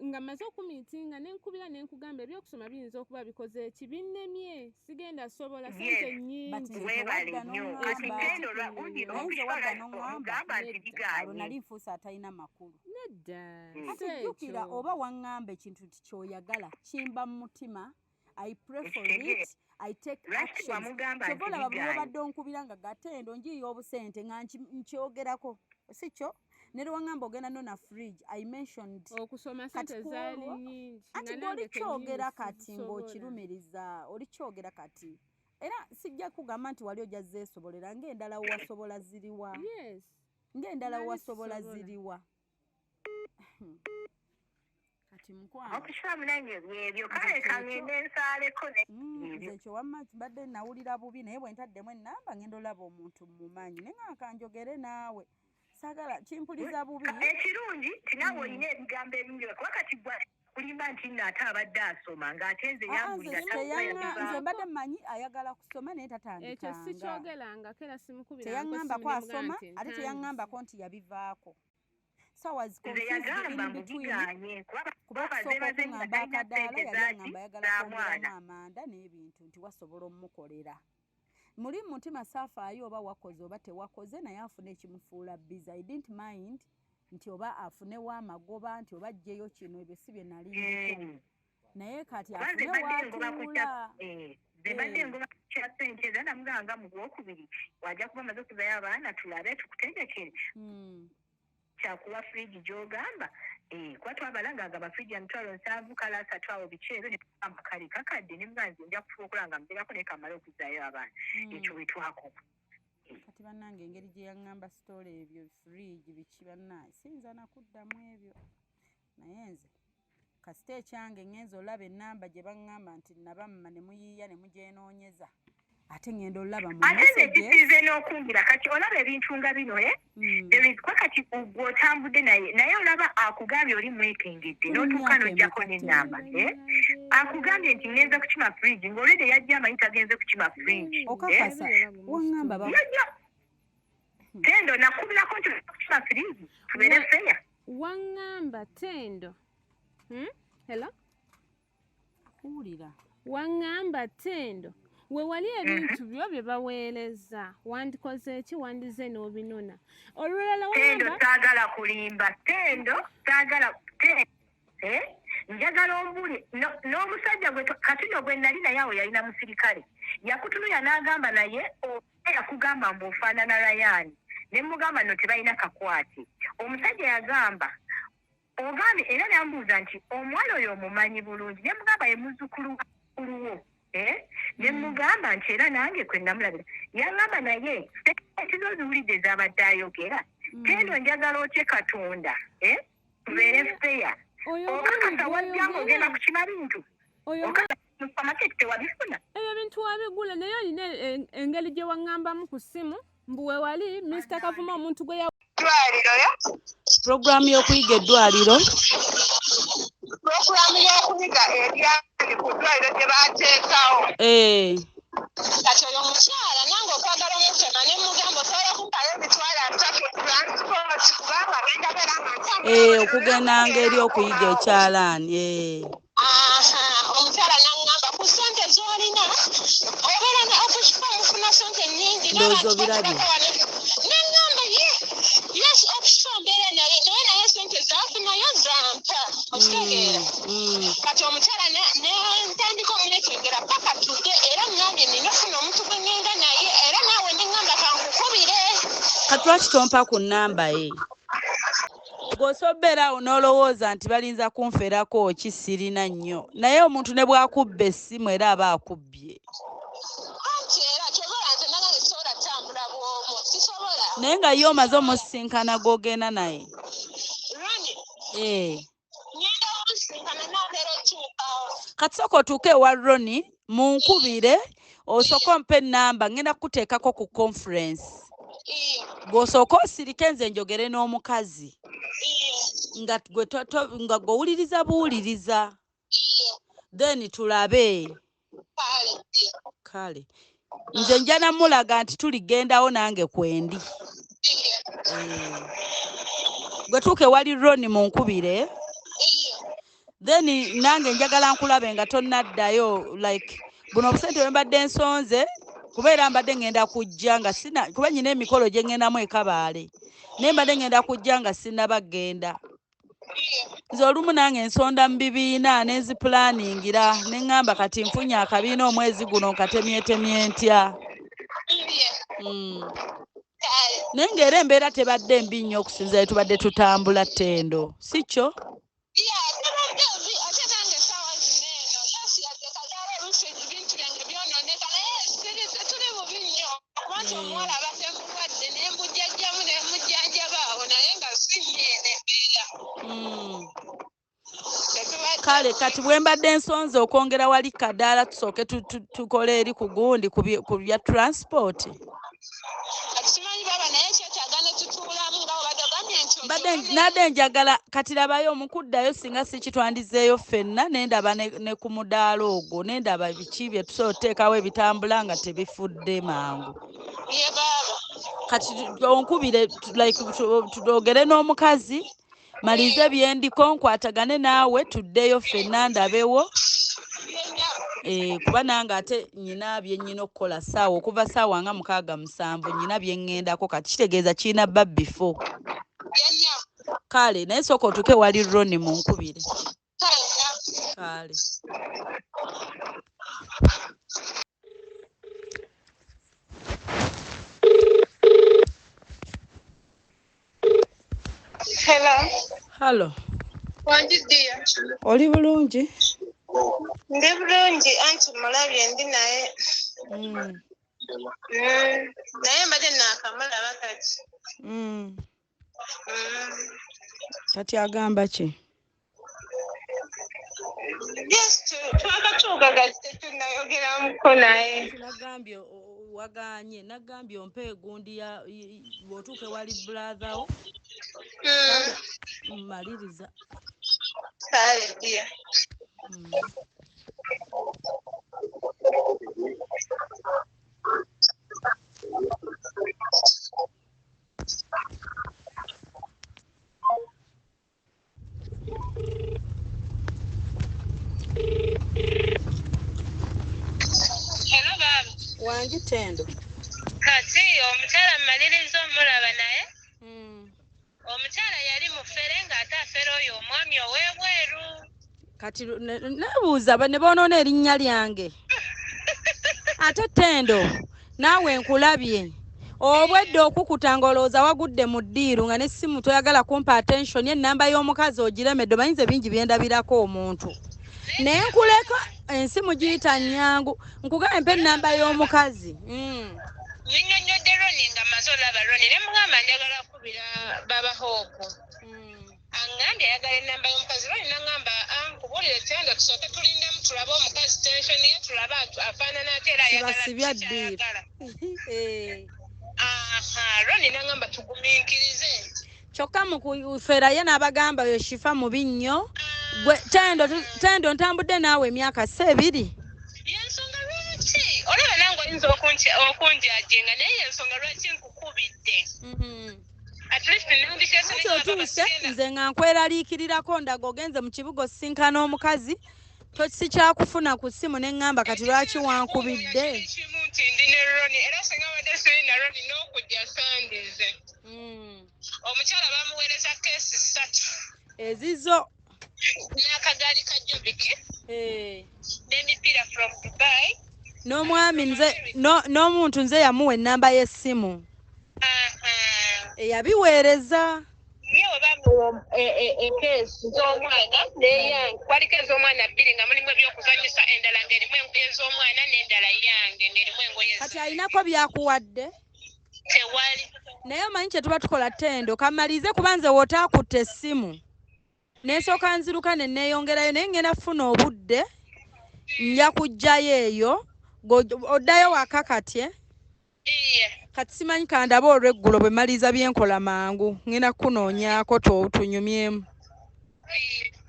S3: nga maze okumiitinga nenkubira nenkugamba ebyokusoma biyinza okuba bikoze eki binnemye sigenda sobola sente nnyingi
S6: weebale nnyo kati ntendo lwagundi okugamba nti biganye
S1: nali nfuusa atalina makulu
S3: nedda
S1: jjukira oba waŋŋamba ekintu kyoyagala kimba mu mutima I pray for it I take action kyobalaba buli obadde onkubira nga gatendo njiyo obusente nga nkyogerako si kyo ne lwaŋŋamba ogenda nona fridge I mentioned
S3: okusoma sente zaali nnyingi
S1: anti olikyogera kati ng'okirumiriza olikyogera kati era sijja kugamba nti wali ojja zeesobolera ng'endala wasobola ziriwa ng'endala wasobola ziriwa kati mukwano
S6: okusamunanye byebyo kale kangende nsaaleko
S1: nze kyo wamma badde nawulira bubi naye bwe ntaddemu ennamba ngenda olaba omuntu mumanyi naye nga kanjogere naawe saagala kimpuliza bubi
S6: ekirungi tinaawe olina ebigambo ebingi kuba kati kulimba nti naate abadde asoma ng'ate nze
S1: nze mbadde mmanyi ayagala kusoma naye
S3: ekyo sikyogerangako era simukubira
S1: teyaŋŋambako asoma ate teyaŋŋambako nti yabivaako sawa
S6: yagamba mbugiganye kuba
S1: kusooka okungamba akadaala yali aŋŋamba ayagala kwongeramu amanda n'ebintu nti wasobola omukolera muli mutima saafaayo oba wakoze oba tewakoze naye afune ekimufuula biza I didn't mind nti oba afunewo amagoba nti oba ajjeyo kino ebyo si bye naliko naye kati afune waatuula
S6: zebadde engoba kya ssente era namuganga mu gwokubiri wajja kuba amaze okuzayo abaana tulabe tukutegekere kyakuwa fridge gy'ogamba kuba twabalanganga amafridge amitwalo 7 kala 3 awo biki ne tugamba kale kakadde ne muganzi nja kufuba okulanga mbeerako naye kamale okuzaayo abaana ekyo bwe twakola
S1: kati bannange engeri gye yaŋŋamba sitoola ebyo fridge biki bannange siyinza nakuddamu ebyo naye nze kasita ekyange ngenza olaba ennamba gye baŋŋamba nti nabamma ne muyiiya ne mugyenoonyeza ate ngenda olaba mu
S6: ate nekisiize n'okungira kati olaba ebintu nga bino ebikuba kati gw'otambudde naye olaba akugambye oli mwekengedde n'otuuka n'ojjako n'ennamba akugambye nti ngenze kukima fridge ng'olwedde yajja amanyi tagenze kukima fridge
S1: okakasa waŋŋamba
S6: tendo nakubirako nti kukima fridge tubeere feya
S3: waŋŋamba tendo hello
S1: kuwulira
S3: waŋŋamba tendo we wali ebintu byo bye baweereza wandikoze eki wandize n'obinona olulala
S6: tendo taagala kulimba tendo taagala njagala ombuli n'omusajja gwe katino gwe nali naye awo yalina musirikale yakutuluya n'agamba naye yakugamba mbu ofaanana Rayani ne mugamba no tebalina kakwati omusajja yagamba ogambye era nambuuza nti omuwala oyo omumanyi bulungi ne mugamba ye muzzukulu wo ne mugamba nti era nange kwe namulabira yaŋŋamba naye ekizo ziwulidde ezabadde ayogera tendo njagala otye Katonda tubeere feya okakasa wajjanga ogenda kukima bintu mu supermarket tewabifuna
S3: ebyo bintu wabigula naye olina engeri gye waŋŋambamu ku ssimu mbu we wali Mr. Kavuma omuntu gwe
S5: eddwaliro
S1: puroguramu y'okuyiga eddwaliro
S5: puroguramu y'okuyiga ebyali ku ddwaliro gye baateekawo kati oyo omukyala nange okwagala omutema ne mugamba osobola kumpayo emitwalo 3 transport kubanga agenda beera nga
S1: okugendanga eri okuyiga ekyalaani
S5: omukyala naŋŋamba ku ssente z'olina obeera ne okukifa mufuna ssente nnyingi
S1: ndowooza obirabye
S5: naŋŋamba yes okukifa mbeera naye ssente zaafunayo zampa okitegeera kati omukyala ntandika omunekengera paka tudde era nange nina ofuna omuntu gwe ŋŋenda naye era naawe neŋŋamba kankukubire
S1: kati lwaki tompa ku nnamba ye bw'osobera n'olowooza nti balinza kunferako kisirina nnyo naye omuntu ne bw'akubba essimu era aba akubbye
S5: anti era kyobola nze nagale sobola tambula bw'omu sisobola
S1: naye nga ye omaze omusinkana gw'ogenda naye
S5: ngenda omusinkana nabeera otuukawo
S1: kati sooka otuuke ewa Roni munkubire osooka ompe ennamba ngenda kukuteekako ku conference bw'osooka osirike nze njogere n'omukazi nga gw'owuliriza buwuliriza then tulabe kale nze nja namulaga nti tuligendawo nange kwendi gwe tuuke wali Ronnie mu nkubire then nange njagala nkulabe nga tonnaddayo like buno obusente bwe mbadde nsonze kubeera mbadde ngenda kujja nga sina kuba nyina emikolo gye ngendamu ekabaale naye mbadde ngenda kujja nga sinnabagenda nze olumu nange ensonda mu bibiina nenzipulaningira ne ŋŋamba kati nfunye akabiina omwezi guno nkatemyetemye ntya naye ng'era embeera tebadde mbi nnyo okusinziira tubadde tutambula Ttendo si kyo kale kati bwe mbadde nsonze okwongera wali Kadaala tusooke tukole eri ku gundi ku bya transport nadde njagala kati labayo omukuddayo singa si kitwandizeeyo ffenna nendaba ne ku mudaala ogwo nendaba biki bye tusobola oteekawo ebitambula nga tebifudde mangu kati onkubire like tudogere n'omukazi malize byendiko nkwatagane naawe tuddeyo ffenna ndabewo kuba nange ate nyina bye nnyina okukola ssaawa okuva ssaawa nga 6-7 nyina bye ŋŋendako kati kitegeeza kirina bba before kale naye sooka otuuke wali Ronnie mu nkubire kale Hello.
S5: Wanjiddiya.
S1: Oli bulungi?
S5: Ndi bulungi anti mulabye ndi naye. Naye mbadde naakamulaba kati.
S1: Kati agamba ki?
S5: Yes, twakatuuka kati tetunnayogeramuko naye.
S1: Nagambye waganye nagambye ompe egundi ya bw'otuuke wali brother wo. Maliriza.
S5: Kale dia. Hello baba.
S1: Wangi Ttendo.
S5: Kati omukyala mmaliriza omulaba naye. Omukyala yali mufere ng'ate afere oyo omwami ow'ebweru.
S1: Kati nebuuza ne boonoona erinnya lyange. Ate Ttendo naawe nkulabye obwedde okukutanga olowooza wagudde mu ddiiru nga n'essimu toyagala kumpa attention ennamba y'omukazi ogiremedde omanyize bingi byendabirako omuntu naye nkuleka ensimu giyita nnyangu nkugamba mpa ennamba y'omukazi.
S5: Nnyonnyodde Ronnie nga maze olaba Ronnie ne mugamba njagala kubira baba Hope. Angambye ayagala ennamba y'omukazi Ronnie n'angamba nkubulire Ttendo tusooke tulindemu tulabe omukazi tension ye tulaba afaanana ate era ayagala kyayagala. Ronnie n'angamba tugumiikirize.
S1: Kyokka mu kufera ye n'abagamba yo Shifa mu binnyo. Ttendo ntambudde naawe emyaka 2.
S5: Yensonga lwaki olaba nange oyinza okunjajenga naye yensonga lwaki nkukubidde. At least
S1: otuuse nze nga nkweraliikirirako ndaga ogenze mu kibuga osinkana omukazi si kyakufuna ku ssimu ne ŋŋamba kati lwaki wankubidde.
S5: Ndi ne Ronnie era singa wadde siri na Ronnie n'okujja sandize. Omukyala bamuweereza keesi 3.
S1: Ezizo
S5: n'akagaali ka Jobiki n'emipiira from Dubai
S1: n'omwami n'omuntu nze yamuwa ennamba y'essimu eyabiweereza.
S5: ye we bamuwa ekeesi z'omwana n'eyange kwaliko ez'omwana 2 nga mulimu ebyokuzanyisa endala ng'erimu ez'omwana n'endala yange ng'erimu engoye
S1: kati alinako byakuwadde
S5: tewali
S1: naye omanyi kye tuba tukola Ttendo kamalize kuba nze wotaakutte essimu n'esooka nziruka ne neeyongerayo naye ngenda kufuna obudde nja kujjayo eyo oddayo wakakatye kati simanyi kandaba olw'eggulo bwe maliza byenkola mangu ngenda kunoonyaako tunyumyemu.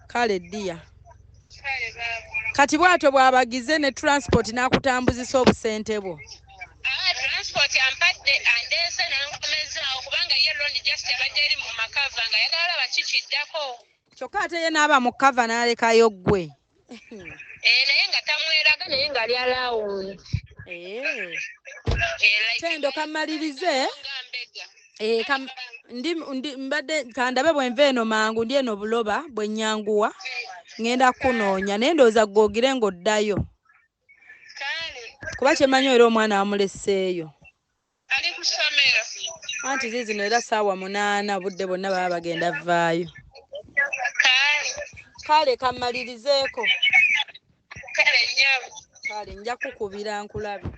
S1: Kale ddiya kati bw'atyo bw'abagize ne transport n'akutambuzisa obusente bwo.
S5: passport ampadde andeese n'ankomezaawo kubanga ye Ronnie just yabadde eri mu makava nga yagala bakikiddako.
S1: Kyokka ate ye n'aba mu kava n'alekayo ggwe.
S5: Naye nga tamweraga naye nga ali alawundi.
S1: Tendo kamalirize. Mbadde kandabe bwe nva eno mangu ndi eno buloba bwe nnyanguwa ngenda kunoonya naye ndowooza gwogire ng'oddayo. Kuba kyemanyi era omwana wamuleseeyo.
S5: Ali ku ssomero.
S1: Anti ziizino era ssaawa 8 budde bonna baba bagenda vaayo. Kale kamalirizeeko. Kale nja kukubira nkulabe.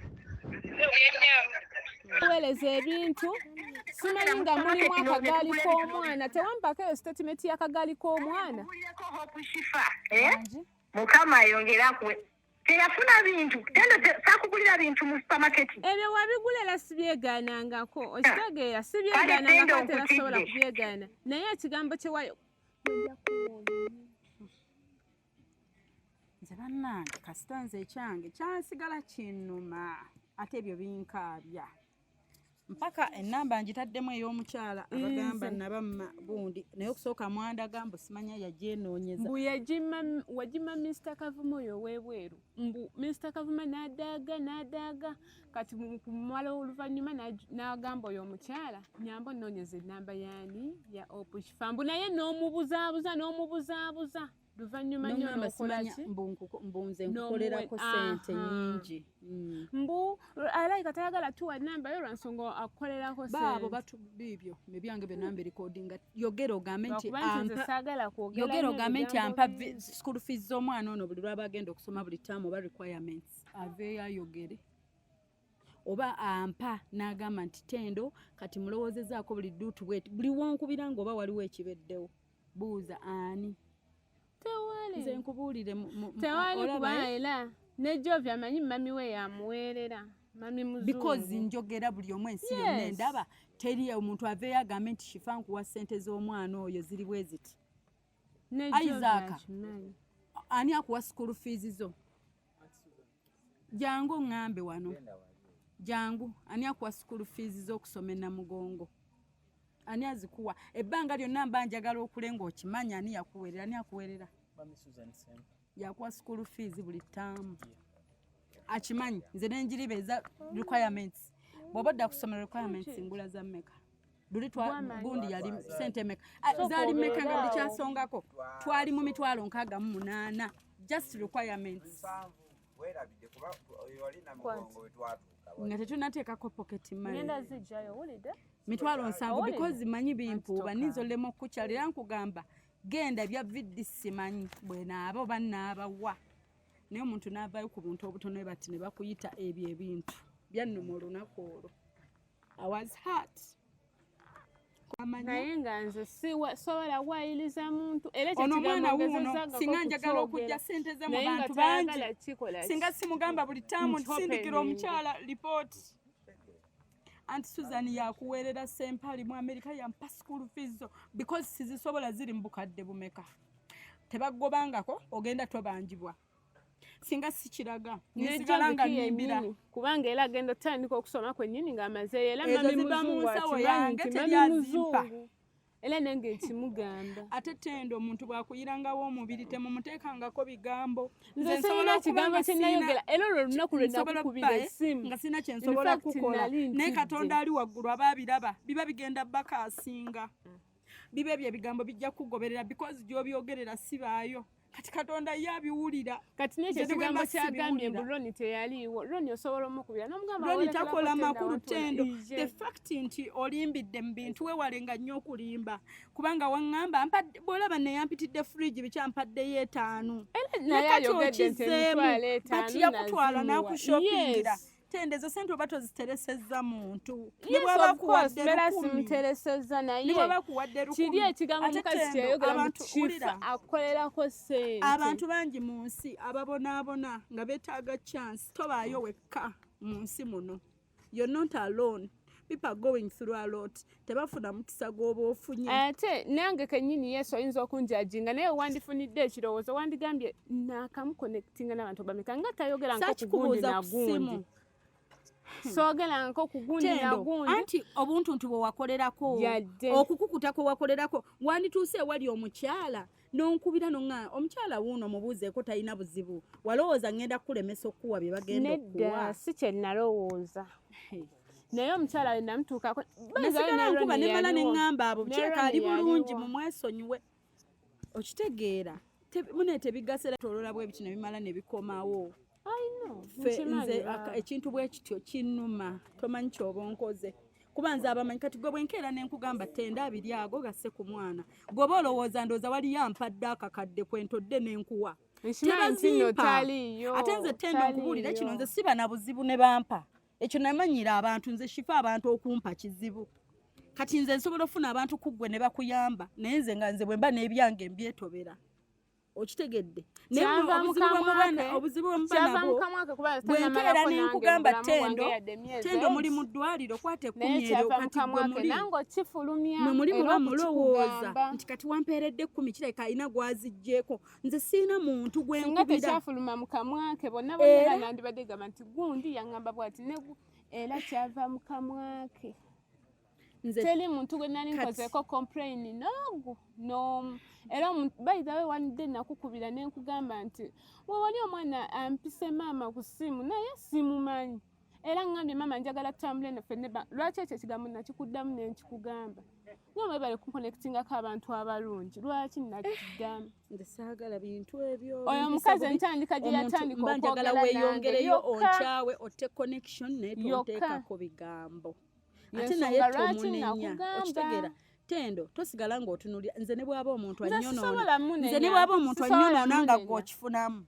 S7: Kuweereza ebintu simanyi nga mulimu akagaali k'omwana tewampako eyo statement y'akagaali k'omwana
S6: Mukama ayongera kuwe teyafuna bintu tendo sakugulira bintu mu supermarket
S7: ebyo wabigula era sibyegaanangako okitegeera sibyegaanangako terasobola kubyegaana naye ekigambo kye wayo nze bannange kasita nze ekyange kyansigala kinnuma ate ebyo binkaabya mpaka enamba ngitaddemu ey'omukyala abagamba nabamma bundi naye okusooka mwanda gambo simanya yagyenoonyeza mbu wagima Mr. Kavuma oyo ow'ebweru mbu Mr. Kavuma n'adaaga kati kumala oluvannyuma n'agamba oyo omukyala nyamba onnoonyeza ennamba yaani ya Opushfa mbu naye n'omubuzaabuza luvannyuma nnyo n'okolaki
S1: mbunze nkukolerako sente nyingi
S7: mbu alayika tayagala tuwa namba yo lwansonga akukolerako sente
S1: baabo batubibyo ebyange byenamba erikodinga yogera ogambe nti ampa school fees z'omwana ono buli lwaba agenda okusoma buli taamu oba requirements aveeyo ayogere oba ampa n'agamba nti Tendo kati mulowoozezaako buli dduutu bweti buli wonkubira ng'oba waliwo ekibeddewo buuza ani
S7: nze nkubuulire tewali kuba era ne Jovi amanyi mami we yamuweerera mami muzungu
S1: because njogera buli omu ensi yonna endaba teri omuntu aveeyo agambe nti Shifa nkuwa ssente z'omwana oyo ziri bwe ziti Isaac ani akuwa school fees zo jangu ŋŋambe wano jangu ani akuwa school fees z'okusoma Namugongo ani azikuwa ebbanga lyonna mba njagala okulenga okimanyi ani yakuweerera ani akuweerera yakuwa school fees buli taamu akimanyi nze nenjiriba eza requirements bw'oba odda kusomera requirements ngula za mmeka luli gundi yali sente mmeka zaali mmeka nga buli kyasongako twali mu 68,000 just requirements nga tetunateekako pocket money 7,000 because manyi bimpuuba ninzolemu okukyalira nkugamba genda bya vidi simanyi bwe naaba oba naabawa naye omuntu n'avaayo ku buntu obutono bati ne bakuyita ebyo ebintu byannuma olunaku olwo I was hurt
S7: naye nga nze sobola waayiriza muntu era
S1: ono omwana wuuno singa njagala okujja ssente ze mu bantu bangi singa simugamba buli taamu nsindikira omukyala lipooti Anti Susan yakuweerera Sempali mu America yampa school fees zo because sizisobola ziri mu bukadde bumeka tebagobangako ogenda tobanjibwa singa sikiraga nisigala nga nyimbira
S7: kubanga era agenda tandika okusoma kwennyini ng'amaze era mami muzungu era nange ekimugamba
S1: ate Tendo omuntu bw'akuyirangawo omubiri temumuteekangako bigambo
S7: nze sirina kigambo kye nayogera era olwo olunaku lwe nakukubira essimu
S1: nga sirina kye nsobola kukola naye Katonda ali waggulu aba abiraba biba bigenda bakaasinga biba ebyo ebigambo bijja kugoberera because gy'obyogerera sibaayo kati Katonda yabiwulira
S7: kati n'ekyo ekigambo kyagambye mbu Ronnie teyaliiwo Ronnie osobola omukubira n'omugamba
S1: Ronnie takola makulu Tendo the fact nti olimbidde mu bintu weewalenga nnyo okulimba kubanga waŋŋamba bw'olaba neyampitidde fridge bikyampaddeyo 5
S7: naye ayogedde nti emitwalo 5
S1: kati yakutwala n'akushoppingira Tendo ezo sente oba toziteresezza muntu
S7: ne bw'aba kuwadde 10 naye kiri ekigambo mukazi kyeyayogera mu Shifa akolerako sente
S1: abantu bangi mu nsi ababonaabona nga beetaaga chance tobaayo wekka mu nsi muno you're not alone people are going through a lot tebafuna mukisa gw'oba ofunye
S7: ate nange kennyini Yesu oyinza okunjajinga naye wandifunidde ekirowoozo wandigambye naakamu connectinga n'abantu bameka nga tayogera nko ku gundi na gundi
S3: soogera nko kugundi na gundi
S7: anti obuntu ntubo wakolerako okukukutako wakolerako wandituuse wali omukyala nonkubira nonga omukyala wuno mubuuzeeko talina buzibu walowooza ngenda kulemesa okuwa bye bagenda okuwa
S3: nedda si kye nalowooza naye omukyala we namutuukako
S7: nasigala nkuba nemala neŋŋamba abo bukyeka ali bulungi mumwesonyiwe okitegeera muneete bigasera tolola bwe biti ne bimala ne bikomawo nze ekintu bwe kityo kinnuma tomanyi kyoba onkoze kuba nze abamanyi kati gwe bwenkeera nenkugamba tenda abiri ago gasse ku mwana gwoba olowooza ndooza wali yampadde akakadde kwentodde nenkuwa ate nze tenda okubuulira kino nze siba na buzibu ne bampa ekyo namanyira abantu nze shifa abantu okumpa kizibu kati nze nsobola ofuna abantu kuggwe ne bakuyamba naye nze nga nze bwe mba n'ebyange mbyetobera okitegedde obuzibu bwemubana bwenkeera nenkugamba tendo muli mu ddwaliro kwate kumyero kati gwe muli muba mulowooza nti kati wampeeredde 10 kirabika alina gwaziggyeko nze siina muntu gwenkubira
S3: mu kamwake bonna bonna nandibadde gamba nti gundi yaŋŋamba bwati era kyava mu kamwake teri muntu gwe nali nkozeeko complain nogu n'omu era by the way wanidde nakukubira nenkugamba nti wewali omwana ampise maama ku ssimu naye simumanyi era ŋŋambye maama njagala tutambule naffe neba lwaki ekyo ekigambo nakikuddamu nenkikugamba ngomwe bali kuconnectingako abantu abalungi lwaki nakigamba
S7: nze saagala bintu ebyo
S3: oyo omukazi entandika gye yatandika
S7: okwogera weeyongereyo onkyawe otte connection naye tonteekako bigambo ate naye tomunenya okitegeera tendo tosigala ng'otunuulira nze ne bw'aba omuntu annyonoona nga gw'okifunamu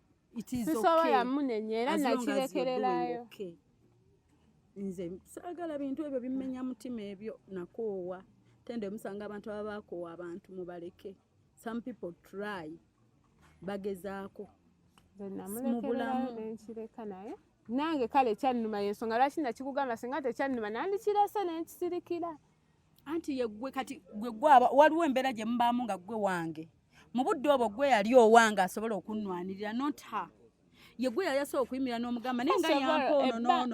S3: sisobola munenya era nakirekererayo
S7: nze saagala bintu ebyo bimmenya mutima ebyo nakoowa tendo musanga abantu aba bakoowa abantu mubaleke some people try bagezaako mu bulamu
S3: nenkireka naye nange kale kyannuma yensonga lwaki nakikugamba singa tekyannuma nandikirese nenkisirikira
S7: anti yeggwe kati gwe gwaba waliwo embeera gye mubaamu nga ggwe wange mu budde obwo gwe yali owange asobola okunnwanirira not her yeggwe yali asobola okuyimira n'omugamba naye nga yampa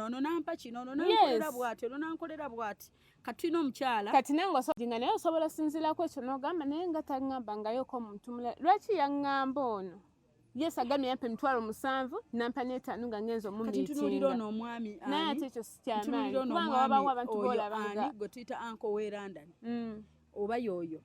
S7: ono nampa kino ono nankolera bw'ati ono nankolera bw'ati kati tulina omukyala
S3: kati nengaosoinga naye osobola sinzirako ekyo n'ogamba naye nga taŋŋambangayoko omuntu mulala lwaki yaŋŋamba ono yes agamye yampa $7,000 nampa n'etaano nga ngenza omumiitinga
S7: kati tunulira ono omwami
S3: naye ate ekyo sikyamaanyi kubanga wabawo abantu boolabanga
S7: gwe tuyita Uncle we London oba y'oyo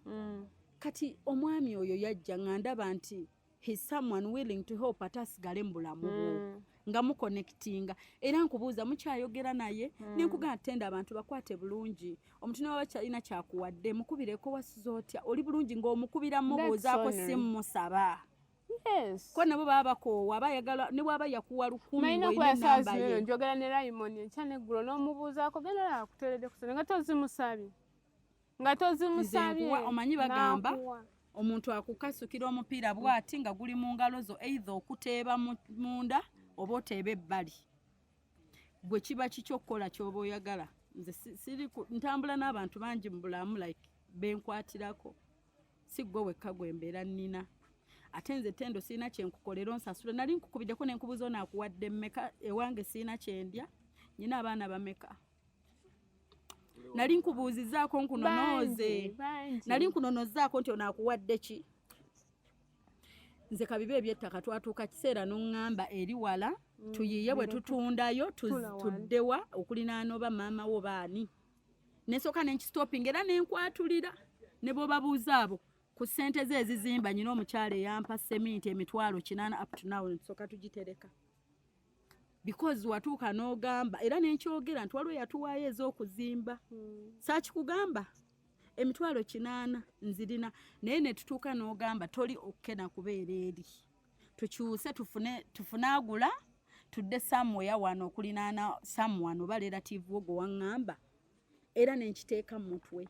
S7: kati omwami oyo yajja nga ndaba nti he's someone willing to help ate asigale mu bulamu bwo nga muconnectinga era nkubuuza mukyayogera naye nenkugamba tenda abantu bakwate bulungi omuntu nawe kyalina kyakuwadde mukubireko wasiza otya oli bulungi ng'omukubira mubuuzaako simusaba
S3: yes
S7: ko nabo baba bakoowa bayagala ne bwaba yakuwa 10
S3: mayina kwasaazi nyo njogera ne Raymond enkyane eggulo n'omubuuzaako genda la akuteeredde kusana nga tozimusabye
S7: omanyi bagamba omuntu akukasukira omupiira bw'ati nga guli mu ngalo zo either okuteeba munda oba oteeba ebbali gwe kiba kikyokkola ky'oba oyagala nze siri ntambula n'abantu bangi mu bulamu like benkwatirako si gwe wekka gwe mbeera nnina ate nze tendo siina kyenkukolera onsasula nali nkukubiddeko nenkubuuza onaakuwadde mmeka ewange siina kyendya nyina abaana bameka nali nkubuuzizaako nkunonooze nali nkunonozzaako nti onaakuwadde ki nze kabibe ebyettaka twatuuka kiseera n'oŋŋamba eri wala tuyiye bwe tutundayo tuddewa okulinaana oba maama wo baani nesooka nenkistopinga era nenkwatulira ne bw'obabuuza abo ku ssente ze ezizimba nyina omukyala eyampa seminti $800 up to now nsooka tugitereka because watuuka n'ogamba era nenkyogera nti waliwo yatuwaayo ez'okuzimba saakikugamba $800 nzirina naye ne tutuuka n'ogamba toli okena kubeera eri tukyuse tufune agula tudde somewhere wano okulinaana someone oba relative wo gwe waŋŋamba era nenkiteeka mu mutwe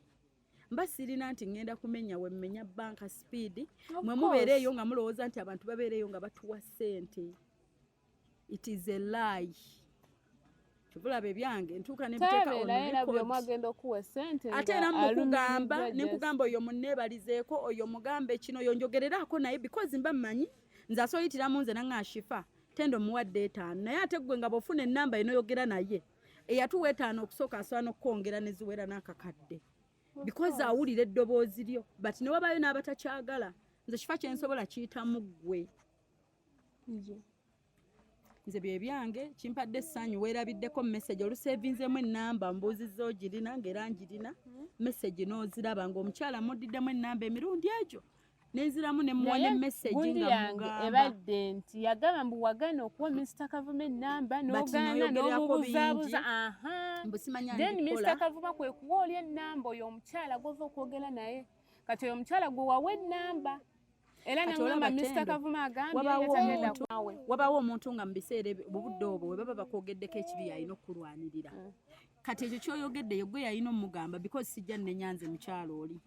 S7: mba sirina nti ngenda kumenya wemmenya banka speed mwe mubeereeyo nga mulowooza nti abantu babeereeyo nga batuwa ssente it is a lie tubulaba ebyange ntuuka nebiteeka ate era mukugamba nekugamba oyo munneebalizeeko oyo mugambe kino oyo njogereraako naye because mba mmanyi nze asoyitiramu nze naŋŋashifa tendo muwadde 5 naye ate gwe nga bw'ofuna ennamba enoyogera naye eyatuweetaana okusooka asobola n'okwongera ne ziwera n'akakadde because awulira eddoboozi lyo but ne wabayo n'abatakyagala nze kifa kye nsobola kiyitamu ggwe nze bye byange kimpadde essanyu weerabiddeko message olusevinzemu ennamba mbuuzizza ogirina ng'era ngirina message n'oziraba ng'omukyala muddiddemu ennamba emirundi egyo nenziramu ne muwa ne message nga mugamba
S3: ebadde nti yagamba mbu wagana okuwa Mr. Kavuma ennamba n'ogaana n'omubuzaabuza then Mr. Kavuma kwe kuwa oli ennamba oyo omukyala gw'ova okwogera naye kati oyo omukyala gwe wawa ennamba era n'agamba Mr. Kavuma agambye
S7: wabawo omuntu nga mu biseera obudde obwo we baba bakwogeddeko ekibi yalina okulwanirira kati ekyo kyoyogedde yo gwe yalina omugamba because sijja nenyanze mukyala oli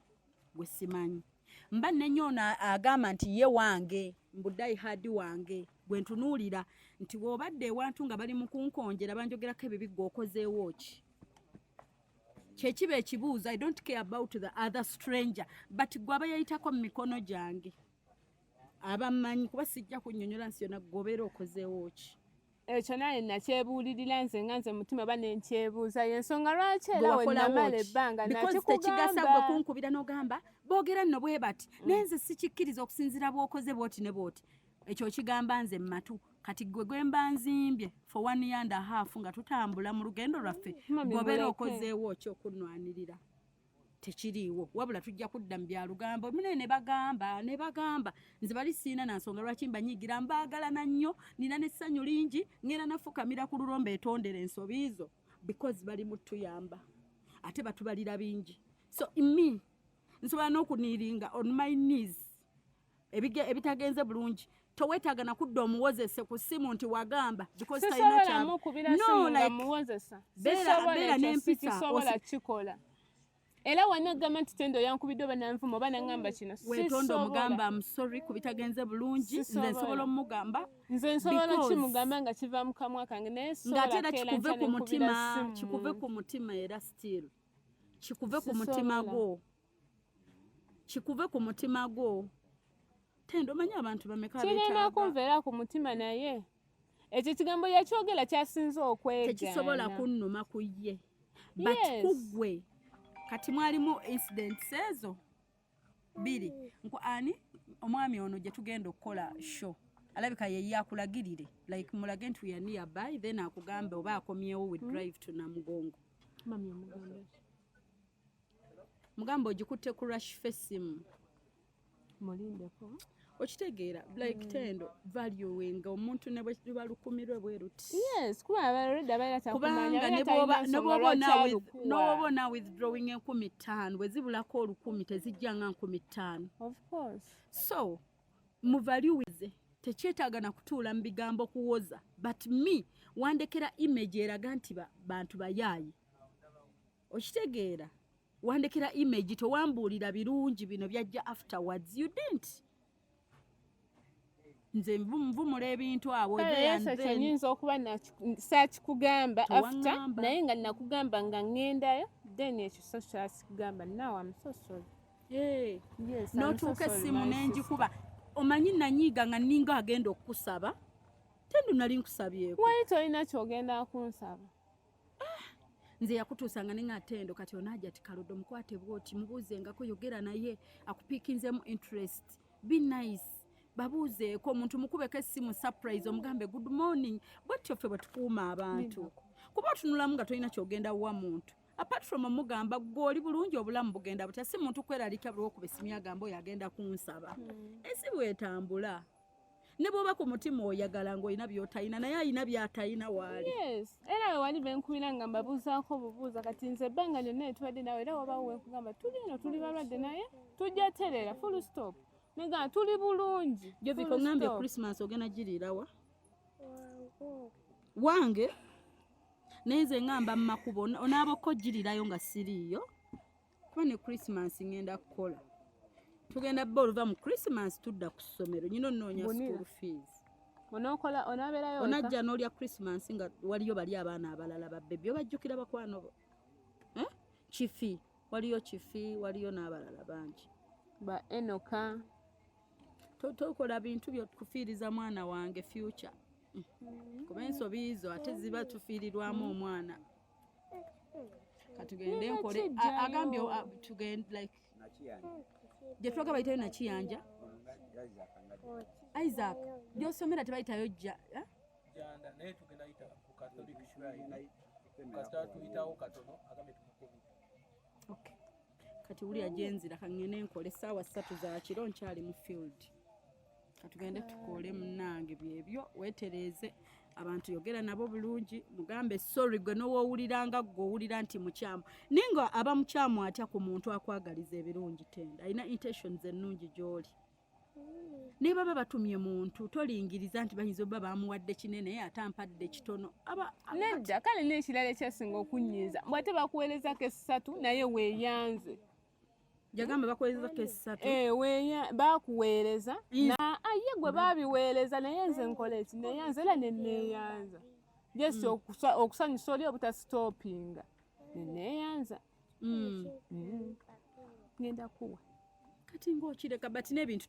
S7: gwe simanyi mba nenyono agamba nti ye wange mbuddayi hadi wange gwe ntunuulira nti bw'obadde ewantu nga bali mu kunkonjera banjogerako ebibi gweokozeewo ki kyekiba ekibuuzo I don't care about the other stranger but gwe aba yayitako mu mikono gyange abamanyi kuba sijja kunnyonnyola nsi yonna gwobeera okozeewo ki
S3: ekyo naye nakyebuulirira nze nga nze mutima ba nenkyebuuza y'ensonga lwaki era wennamala ebbanga
S7: tekigasa gwe kunkubira n'ogamba boogera nno bwe bati naye nze sikikkiriza okusinziira bw'okoze bwoti ne bwoti ekyo kigamba nze mmatu kati gwe gwe mba nzimbye for 1 year and a half nga tutambula mu lugendo lwaffe gwobeera okozeewo ki okunnwanirira tekiriiwo wabula tujja kudda mu byalugambo mune ne bagamba nze bali siina na nsonga lwaki mbanyigira mbaagalana nnyo nina n'essanyu lingi ngenda nafukamira ku lulombe etondera ensobi zo because bali mutuyamba ate batubalira bingi so me nsobola n'okuniiringa on my knees ebitagenze bulungi toweetaaga nakudda omuwozese ku ssimu nti wagamba because talina
S3: beera n'empisa kikola era wanagamba nti tendo yankubidde oba nanvuma oba nangamba kino
S7: wetonda omugamba musori kubitagenze bulungi nze nsobola omugamba
S3: nze nsobola kimugamba nga kiva mu kamwa kange naye
S7: ngaate kikuve ku mutima era still kikuve ku mutima gwo tendo manyi abantu bameka
S3: kirina kunveera ku mutima naye ekyo kigambo yakyogera kyasinze okwegaana
S7: tekisobola kunnuma ku ye but kugwe kati mwalimu incidents ezo biri ani omwami ono gye tugenda okukola show alabika ye yakulagirire like mulage nti we are nearby then akugambe oba akomyewo with drive to Namugongo mugamba ogikutte ku rush fesimu
S3: mulindeko
S7: okitegeera like tendo valuing omuntu ne bwe balukumirwe bweruti
S3: kuba abalodde abaira
S7: takumanya nobona withdrawing 15 bwe zibulako 10 tezijjanga 15
S3: of course
S7: so muvaluize tekyetaaga na kutuula mu bigambo kuwoza but me wandekera image eraga nti bantu bayaayi okitegeera wandekera image towambuulira birungi bino byajja afterwards you didn't nze nvumula ebintu abo
S3: nyinza okuba saakikugamba after naye nga nakugamba nga ŋŋendayo then ekyo so kyakigamba now I'm so sorry
S7: n'otuuka essimu n'engikuba omanyi nanyiiga nga ninga agenda okukusaba tendo nali nkusabyeko
S3: wali tolina kyogenda kunsaba
S7: nze yakutuusanga ne nga tendo kati onajja ti Kaloddo mukwate bwoti mubuuzengako yogera naye akupiikinzemu interest be nice babuuzeeko omuntu mukubeko essimu surprise omugambe good morning bwetyo ffe bwe tukuuma abantu kuba otunulamu nga tolina kyogenda wa muntu apart from omugamba gw'oli bulungi obulamu bugenda butya si muntu kweralika bulwokuba essimu yagamba oyo agenda kunsaba ensi bwetambula ne bw'oba ku mutima oyagala ng'olina by'otayina naye alina by'atayina waali
S3: era we wali benkubira nga mbabuuzaako obubuuza kati nze ebbanga lyonna etubadde nawe era wabawo wenkugamba tuli eno tuli balwadde naye tujja terera full stop nega tuli bulungi
S7: jo biko ngambe Christmas ogena girirawa wange neze ngamba makubo onabako girirayo nga siriyo kuba ne Christmas ngenda kukola tugenda boluva mu Christmas tudda ku ssomero nyino nnoonya school fees
S3: onokola onaberayo
S7: onajja n'olya Christmas nga waliyo bali abaana abalala babbebi obajjukira bakwano bo Chifi waliyo Chifi waliyo n'abalala bangi
S3: ba Enoka
S7: tokola bintu byokufiiriza mwana wange future kuba ensobi izo ate ziba tufiirirwamu omwana katugende nkole agambye tugende like gye twaga bayitayo nakiyanja Isaac gyosomera tebayitayo jja
S8: janda naye tugenda yita ku Catholic shrine kasita tuyitawo katono agambe tumukubi.
S7: Okay. Kati uli agenzira kangene nkole sawa 3 za kiro nkyali mu field. Katugende tukole munange byebyo wetereze abantu yogera nabo bulungi mugambe sorry gwe no wowuliranga gwo wulira nti mukyamu ninga aba mukyamu atya ku muntu akwagaliza ebirungi tenda alina intentions ennungi gyoli niba baba batumye muntu tolingiriza nti bayinza baba bamuwadde kinene atampadde kitono aba
S3: nedda kale n'ekirala ekyasinga okunyiiza bw'ate bakuweereza kesatu naye weeyanze
S7: jagamba bakuweereza kesatu
S3: bakuweereza na aye gwe baabiweereza naye nze nkola eki neeyanza era neneeyanza jesi okusanyusa oli obutasitoopinga neneeyanza ngenda kuwa
S7: kati ng'okireka bati n'ebintu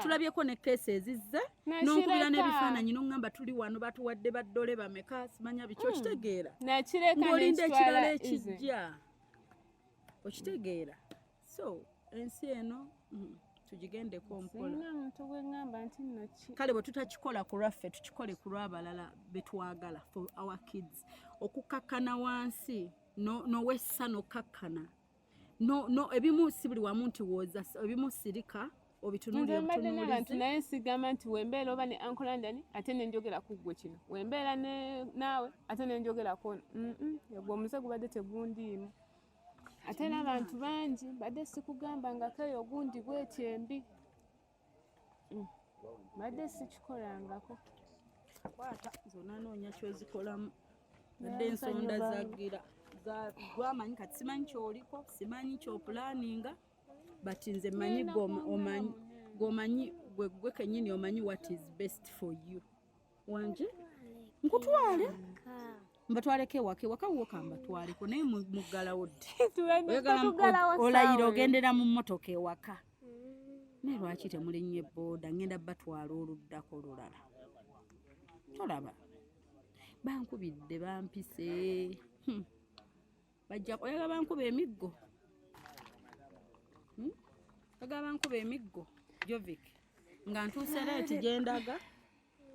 S7: tulabyeko ne keesi ezizze n'okubira n'ebifaananyi n'oŋŋamba tuli wano batuwadde baddole bameka simanya biki okitegeera ng'olinda ekirala ekijja okitegeera so ensi eno tugigendeko mpola kale bwe tutakikola ku lwaffe tukikole ku lw'abalala betwagala for our kids okukakkana wansi nowessa nokakkana no ebimu si buli wamu nti woza ebimu sirika obitunulira
S3: n'abantu naye nsigamba nti wembeera oba ne Uncle London ate nenjogera ku ggwe kino wembeera naawe ate nenjogerako gwe omuze gubadde tegundiimu ate n'abantu bangi badde sikugamba nga keyo ogundi bwetyembi badde sikikolangako
S7: kwata zonna noonya kyozikolamu badde ensonda zagira gwamanyi kati simanyi kyoliko simanyi kyopulaninga but nze manyi gomanyi gwe kenyini omanyi what is best for you wanje nkutwale mbatwaleko ewaka wokamba twaleko naye mugalawo ddi olayira ogendera mu mmotoka ewaka naye lwaki temulinnye booda ngenda batwala oluddako lulala tolaba bankubidde bampise bajja oyagala bankuba emiggo oyagala bankuba emiggo Jovic nga ntuuse leeti gyendaga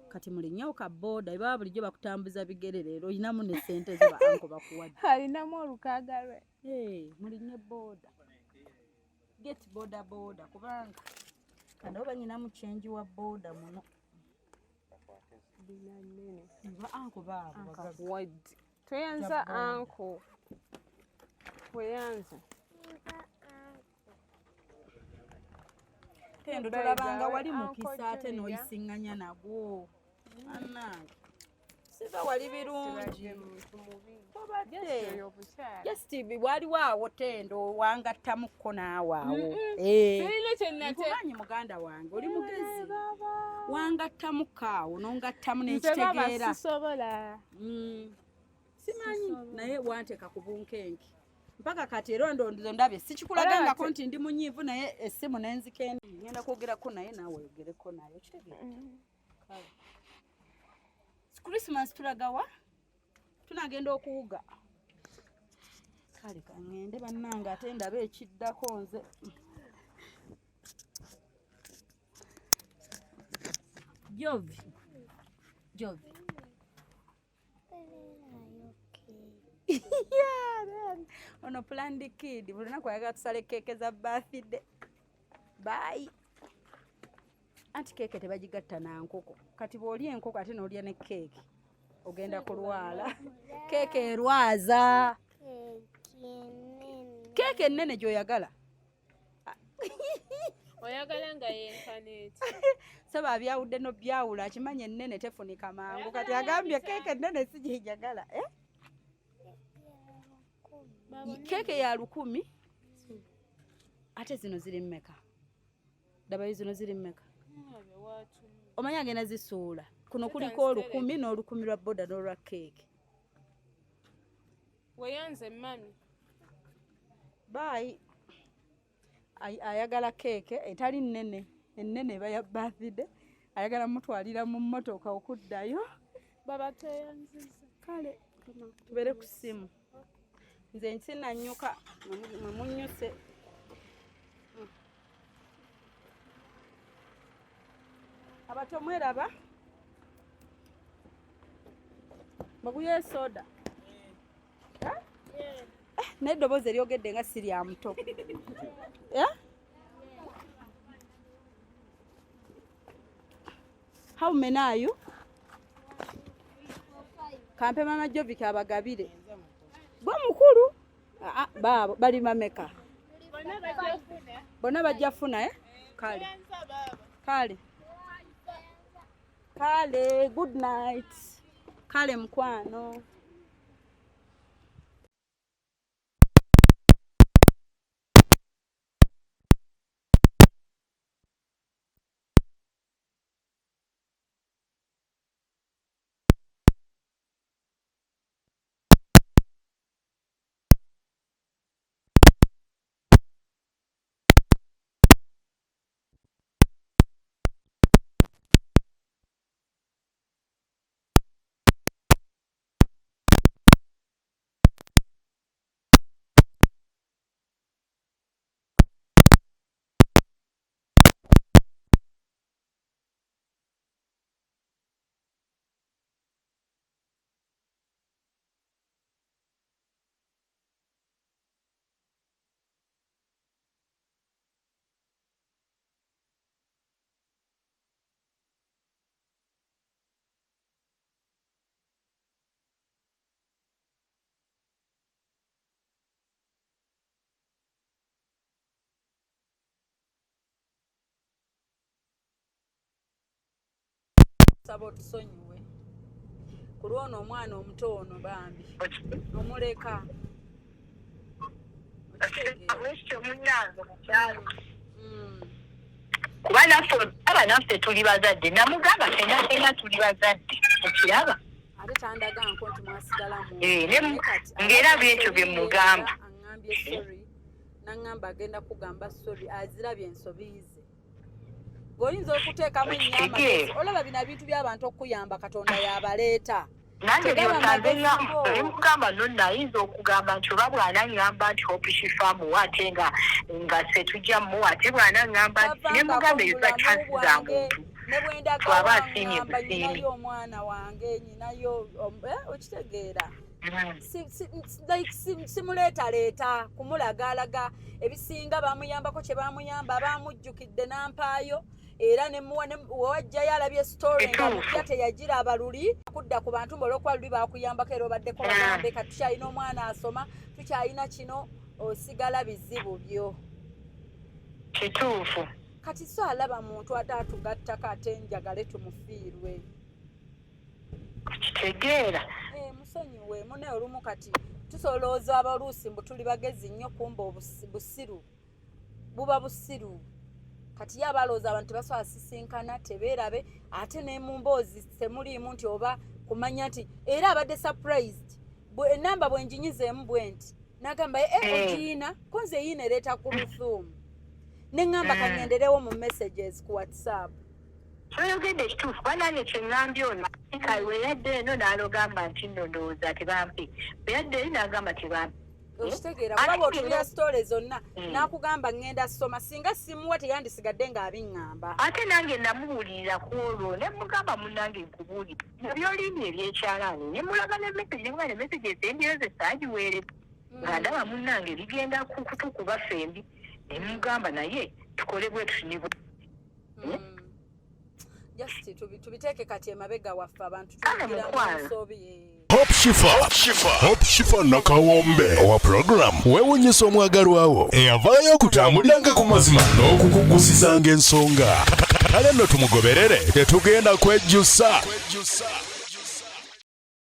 S7: kati mulinnyewo ka booda ebaba bulijjo bakutambuza bigere leero olinamu ne ssente ze banko bakuwadde
S3: alinamu olukaaga lwe
S7: mulinnye booda get booda kubanga kandi oba nyinamu kyenji wa booda muno ba anko baabo
S3: toyanza anko weyanza
S7: tendo tolabanga wali mukisa ate n'oyisiŋŋanya nagwo annange siba wali birungi obadde yesitibi waliwo awo tendo wangattamukko naawaawo nkumanyi muganda wange oli mugezi wangattamukko awo n'ongattamu n'ekitegeera simanyi naye wanteeka ku bunkenke mpaka kati era ndondozo ndabye sikikulagangako nti ndi munyiivu naye essimu nenzikendi ngenda kwogerako naye naawe oyogereko naye okitegeera Christmas tulagawa tunagenda okuwuga kale kaŋŋende bannange ate ndaba ekiddako nze Jovi ono planned kid buli lunaku ayagala tusale keeke za birthday bye anti keeke tebagigatta na nkoko kati bw'olya enkoko ate n'olya ne keeke ogenda kulwala keeke erwaza keeke ennene gy'oyagala
S3: oyagala nga yenkaneeti
S7: saba abyawudde n'obyawula akimanya ennene tefunika mangu kati agambye keeke ennene sigijagala keeke ya 1,000 ate zino ziri mmeka dabayo zino ziri mmeka omanya agenda zisuula kuno kuliko 10,000 n'olukumi lwa boda n'olwa keeke
S3: weyanze mami
S7: bayi ayagala keeke etali nnene ennene eba ya birthday ayagala mutwalira mu mmotoka okuddayo
S3: baba teyanziza
S7: kale tubere ku ssimu nze nsinannyuka mwe munnyuse abato mweraba baguye soda n'eddoboozi eryogedde nga si lya muto how many are you? Kampe mama Jovic abagabire bo mukulu babo bali mameka bona bajja funa kale good night kale mkwano saba otusonyiwe ku lwono omwana omuto ono bambi omuleka
S6: kuba naffe tuli bazadde namugamba fena tuli bazadde okiraba
S7: ate tandaga nko nti mwasigala
S6: ng'era byekyo bye mugamba
S7: aŋŋambye sorry naŋŋamba agenda kugamba sorry azirabye ensobiize ng'oyinza okuteekamu ennyama olaba bino bintu by'abantu okuyamba katonda y'abaleeta
S6: nange byosagengamba nonna ayinza okugamba nti oba bw'anaŋŋamba nti opishifamuwa ate nga se tujja muwa ate bw'anaŋŋamba nti ne mugamba eyo za chansi za muntu
S7: ne bwendagaba ngamba nyinayo omwana wange nyinayo okitegeera simuleetaleeta kumulagaalaga ebisinga bamuyambako kye bamuyamba bamujjukidde n'ampaayo era wewajjayo alabye story nga mupya teyagiraba luli kudda ku bantu olwokuba luli bakuyambako era obaddeko bagambe kati tukyalina omwana asoma tukyalina kino osigala bizibu byo
S6: kituufu
S7: kati so alaba muntu ate atugattako ate njagale tumufiirwe
S6: kitegeera
S7: musonyiwe mune olumu kati tusolooza abaluusi mbu tuli bagezi nnyo kumba busiru buba busiru kati ye abalooza abantu tebasobola sisinkana tebeerabe ate ne mu mboozi temuliimu nti oba kumanya nti era abadde surprised enamba bwenjinyizeemu bwe nti n'agamba ogiina ko nze yiina ereeta ku Rusuumu neŋŋamba kangenderewo mu messages ku WhatsApp
S6: kyoyogedde ekituufu kuba nange kyeŋŋambye ono weyadde eno n'alogamba nti nno ndowooza tebampi weyadde eri n'agamba tebampi
S7: okitegeera kuba bw'otuulira story zonna n'akugamba ŋŋenda soma singa simuwa teyandisigadde ng'abiŋŋamba
S6: ate nange namubuulirira ku olwo ne mugamba munnange nkubuulira ebyolimbye ebyekyalaani ne mulaga ne message nga ne message ez'embiro ze saagiweere nga ndaba munnange bigenda kutukuba fembi ne mugamba naye tukole bwe tusinibwe
S7: just tubiteeke kati emabega waffe abantu tugira mu nsobi
S4: Hope Shifa Nakawombe owa program weewuunyisa omwagalwawo eyavaayo okutambuliranga ku mazima n'okukugusizanga ensonga kale nno tumugoberere tetugenda kwejjusa